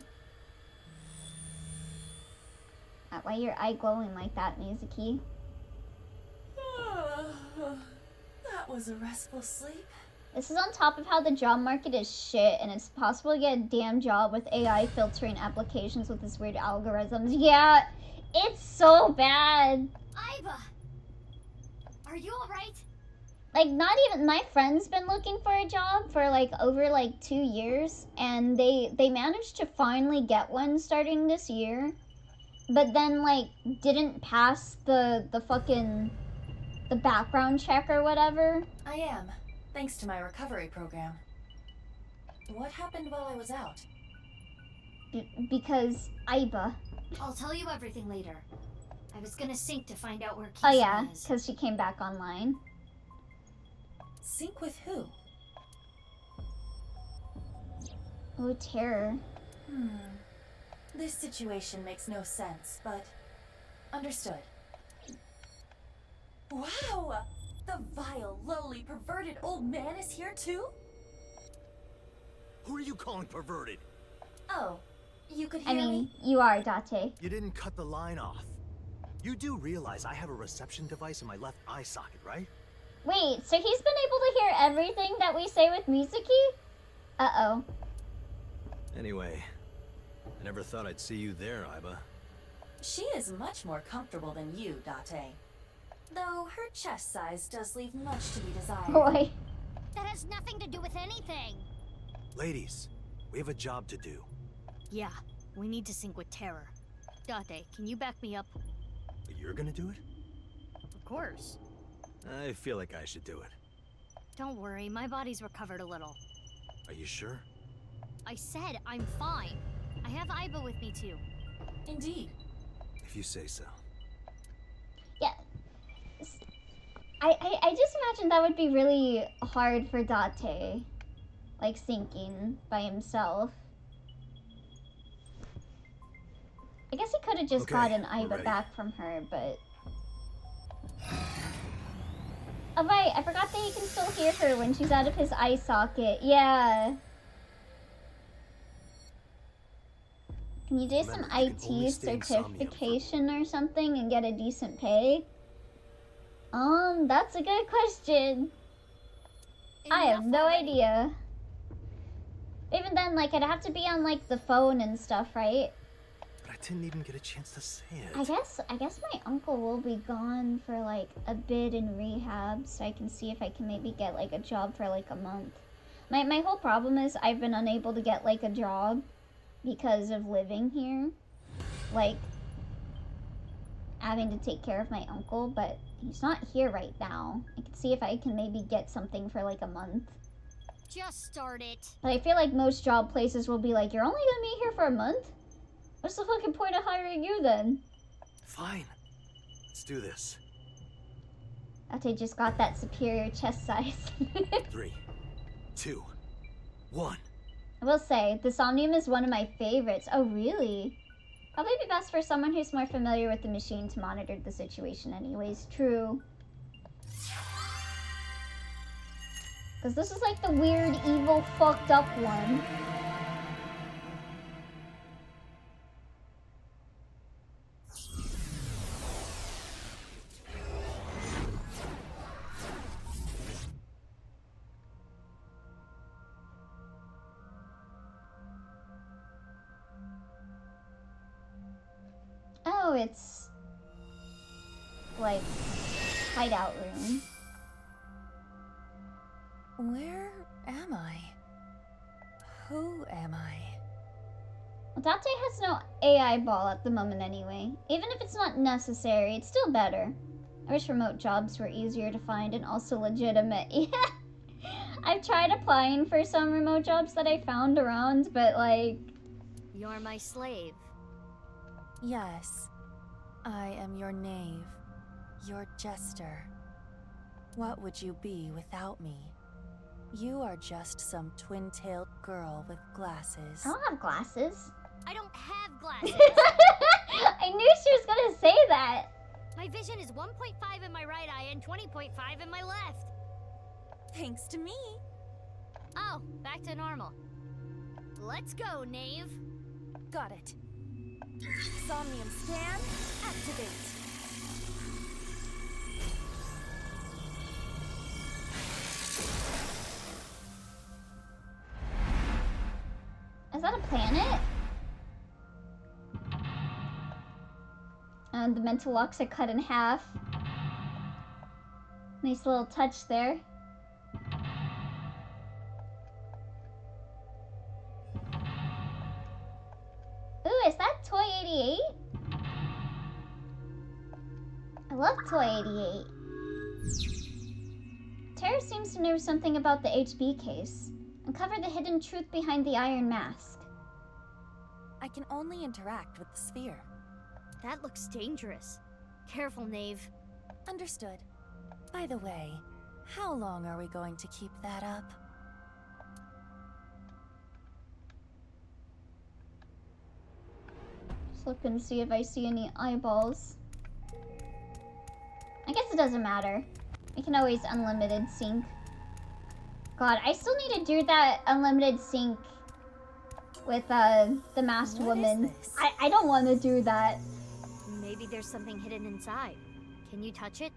Why your eye glowing like that, Mizuki? That was a restful sleep. This is on top of how the job market is shit, and it's possible to get a damn job with AI filtering applications with this weird algorithms. Yeah, it's so bad. Iba! Are you alright? Like, not even, my friend's been looking for a job for like over like 2 years, and they managed to finally get one starting this year, but then like didn't pass the fucking the background check or whatever. I am, thanks to my recovery program. What happened while I was out? Because Aiba. I'll tell you everything later. I was gonna sync to find out where Kisa Oh yeah, is. because she came back online. Sync with who? Oh, terror. This situation makes no sense, but understood. Wow! The vile, lowly, perverted old man is here too? Who are you calling perverted? Oh, you could hear I mean, me? you are, Date. You didn't cut the line off. You do realize I have a reception device in my left eye socket, right? Wait, so he's been able to hear everything that we say with Mizuki? Uh-oh. Anyway, I never thought I'd see you there, Iba. She is much more comfortable than you, Date. Though her chest size does leave much to be desired. Boy. That has nothing to do with anything. Ladies, we have a job to do. Yeah, we need to sync with Terror. Date, can you back me up? You're gonna do it? Of course. I feel like I should do it. Don't worry, my body's recovered a little. Are you sure? I said I'm fine. I have Iba with me too. Indeed. If you say so. Yeah. I just imagine that would be really hard for Date. Like, syncing by himself. I guess he could have just Okay, gotten we're Iba ready. back from her, but... Oh right, I forgot that he can still hear her when she's out of his eye socket. Yeah. Can you do some Remember, you can only IT stay in Somnium certification or something and get a decent pay? That's a good question. I have no idea. Even then, like, I'd have to be on, like, the phone and stuff, right? But I didn't even get a chance to say it. I guess my uncle will be gone for, like, a bit in rehab, so I can see if I can maybe get, like, a job for, like, a month. My whole problem is I've been unable to get, like, a job because of living here. Like, having to take care of my uncle, but he's not here right now. I can see if I can maybe get something for, like, a month. Just start it. But I feel like most job places will be like, you're only gonna be here for a month? What's the fucking point of hiring you then? Fine. Let's do this. Ate just got that superior chest size. 3, 2, 1. I will say, the Somnium is one of my favorites. Oh, really? Probably be best for someone who's more familiar with the machine to monitor the situation anyways. True. Because this is like the weird, evil, fucked up one. know its like hideout room. Where am I? Who am I? Well, Date has no AI ball at the moment anyway. Even if it's not necessary, it's still better. I wish remote jobs were easier to find and also legitimate. Yeah. I've tried applying for some remote jobs that I found around, but like... You're my slave. Yes. I am your knave. Your jester. What would you be without me? You are just some twin-tailed girl with glasses. I don't have glasses. I don't have glasses. I knew she was gonna say that. My vision is 1.5 in my right eye and 20.5 in my left. Thanks to me. Oh, back to normal. Let's go, knave. Got it. Somnium scan, activate. Is that a planet? And the mental locks are cut in half. Nice little touch there. Ooh, is that Toy 88? I love Toy 88. Tara seems to know something about the HB case. Uncover the hidden truth behind the iron mask. I can only interact with the sphere. That looks dangerous. Careful, knave. Understood. By the way, how long are we going to keep that up? Just look and see if I see any eyeballs. I guess it doesn't matter. We can always unlimited sync. God, I still need to do that unlimited sync with the masked woman. I don't want to do that. Maybe there's something hidden inside. Can you touch it?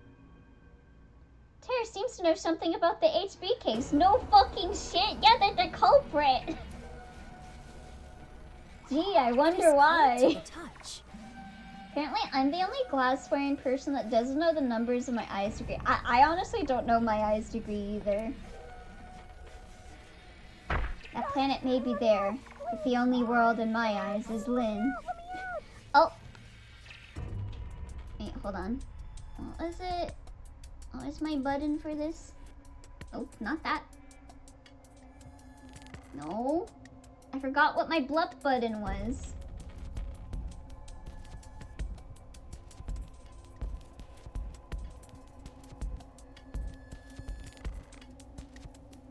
Tara seems to know something about the HB case. No fucking shit. Yeah, they're the culprit. Gee, I wonder why. Apparently, I'm the only glass-wearing person that doesn't know the numbers of my eyes degree. I honestly don't know my eyes degree either. That planet may be there, but the only world in my eyes is Lynn. Oh. Wait, hold on. What is it? What is my button for this? Oh, not that. No. I forgot what my blup button was.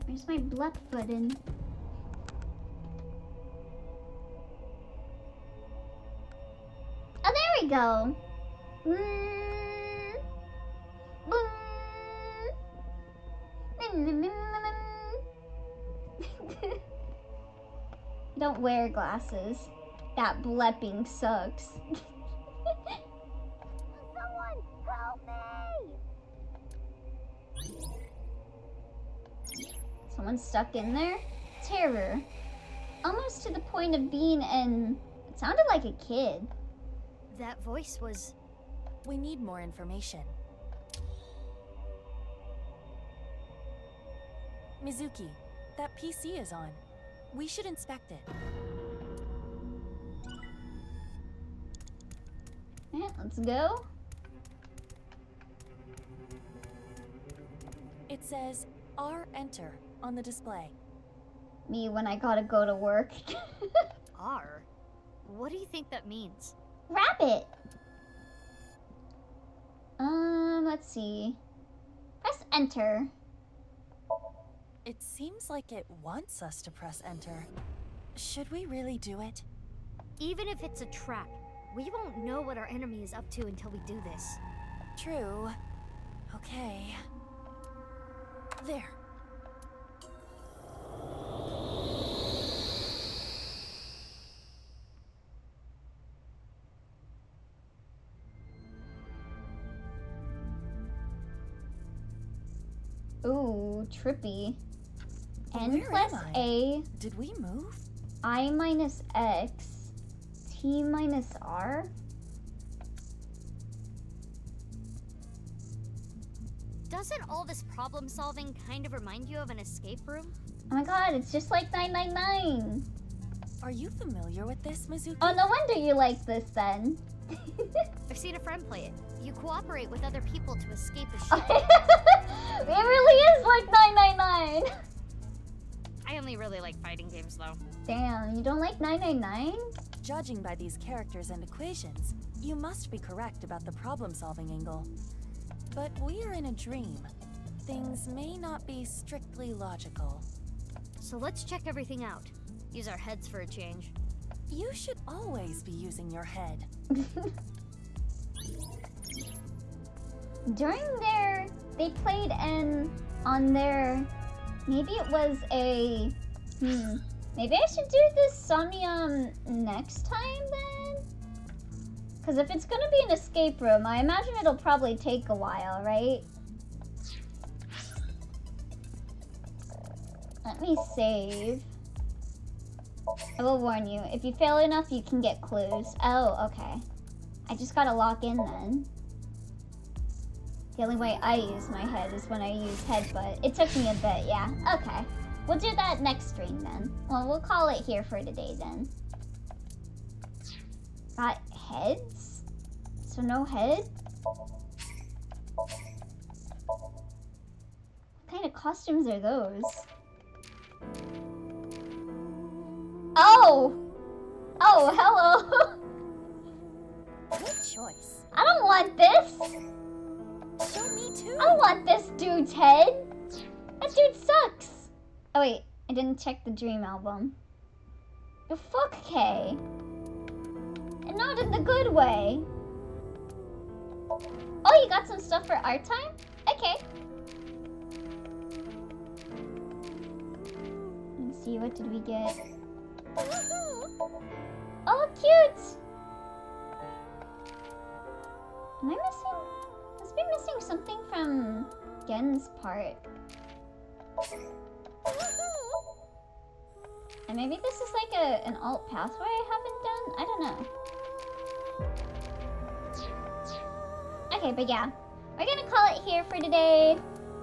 Where's my blup button? Oh, there we go. Don't wear glasses. That blepping sucks. Someone help me! Someone's stuck in there? Terror. Almost to the point of being an... It sounded like a kid. That voice was... We need more information. Mizuki, that PC is on. We should inspect it. Yeah, let's go. It says R enter on the display. Me when I gotta go to work. R? What do you think that means? Rabbit! Let's see. Press enter. It seems like it wants us to press enter. Should we really do it? Even if it's a trap, we won't know what our enemy is up to until we do this. True. Okay. There. Ooh, trippy. N Where plus am I? A. Did we move? I minus X. T minus R. doesn't all this problem solving kind of remind you of an escape room? Oh my god, it's just like 999. Are you familiar with this, Mizuki? Oh, no wonder you like this then. I've seen a friend play it. You cooperate with other people to escape a ship. It really is like 999. I only really like fighting games though. Damn, you don't like 999? Judging by these characters and equations, you must be correct about the problem-solving angle. But we are in a dream. Things may not be strictly logical. So let's check everything out. Use our heads for a change. You should always be using your head. During their... They played on their... Maybe it was a... Maybe I should do this Somnium next time then? Because if it's gonna be an escape room, I imagine it'll probably take a while, right? Let me save. I will warn you, if you fail enough, you can get clues. Oh, okay. I just gotta lock in then. The only way I use my head is when I use headbutt. It took me a bit, yeah. Okay. We'll do that next stream then. Well, we'll call it here for today then. Got heads? So no head? What kind of costumes are those? Oh! Oh, hello! Good choice. I don't want this! Show me too! I don't want this dude's head! That dude sucks! Oh wait, I didn't check the Dream album. Oh, fuck Kay. And not in the good way. Oh, you got some stuff for art time? Okay. Let's see, what did we get? Oh, cute! Am I missing? Must be missing something from Gen's part. And maybe this is like an alt pathway I haven't done? I don't know. Okay, but yeah. We're gonna call it here for today.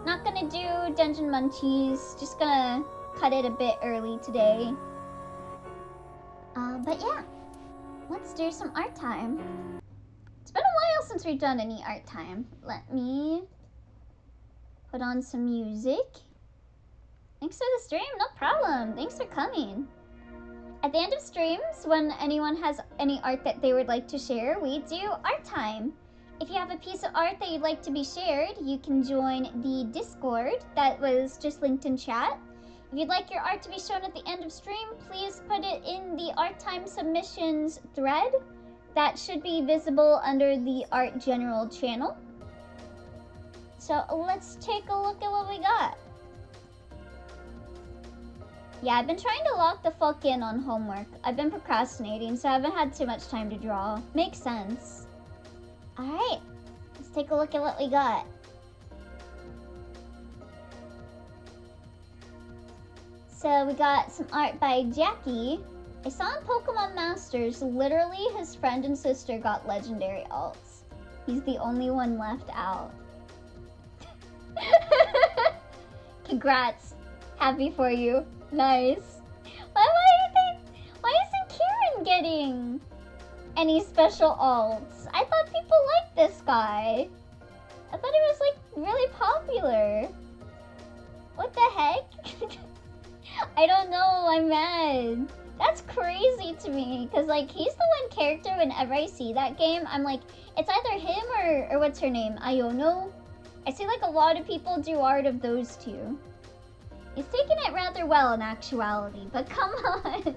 Not gonna do Dungeon Munchies. Just gonna cut it a bit early today. But yeah. Let's do some art time. It's been a while since we've done any art time. Let me put on some music. Thanks for the stream, no problem. Thanks for coming. At the end of streams, when anyone has any art that they would like to share, we do art time. If you have a piece of art that you'd like to be shared, you can join the Discord that was just linked in chat. If you'd like your art to be shown at the end of stream, please put it in the art time submissions thread. That should be visible under the Art General channel. So let's take a look at what we got. Yeah, I've been trying to lock the fuck in on homework. I've been procrastinating, so I haven't had too much time to draw. Makes sense. Alright, let's take a look at what we got. So we got some art by Jackie. I saw in Pokemon Masters, literally his friend and sister got legendary alts. He's the only one left out. Congrats. Happy for you. Nice. Why isn't Kieran getting any special alts? I thought people liked this guy. I thought he was like really popular. What the heck? I don't know, I'm mad. That's crazy to me, because like he's the one character whenever I see that game, I'm like, it's either him or what's her name, Iono. I see like a lot of people do art of those two. He's taking it rather well in actuality, but come on.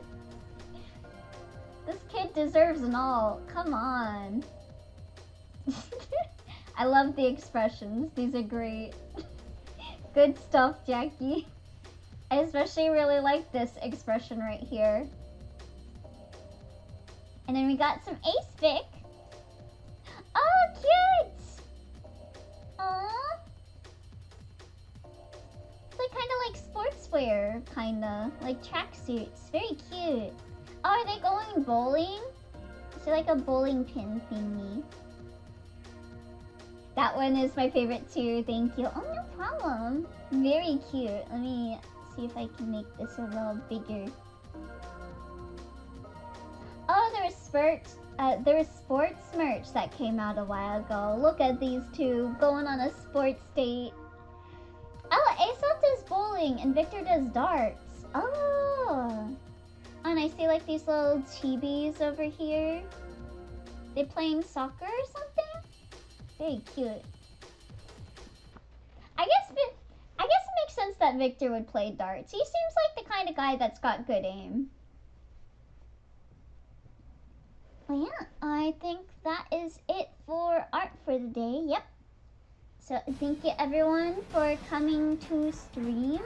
This kid deserves an alt. Come on. I love the expressions. These are great. Good stuff, Jackie. I especially really like this expression right here. And then we got some Ace Vic. Oh, cute! Aww. It's like kind of like sportswear, kinda. Like tracksuits. Very cute. Oh, are they going bowling? Is it like a bowling pin thingy? That one is my favorite too, thank you. Oh, no problem. Very cute. Let me see if I can make this a little bigger. Oh, there was sports merch that came out a while ago. Look at these two going on a sports date. Oh, Aesop does bowling and Victor does darts. Oh. And I see like these little chibis over here. They playing soccer or something? Very cute. I guess it makes sense that Victor would play darts. He seems like the kind of guy that's got good aim. Well, yeah, I think that is it for art for the day. Yep. So thank you everyone for coming to stream.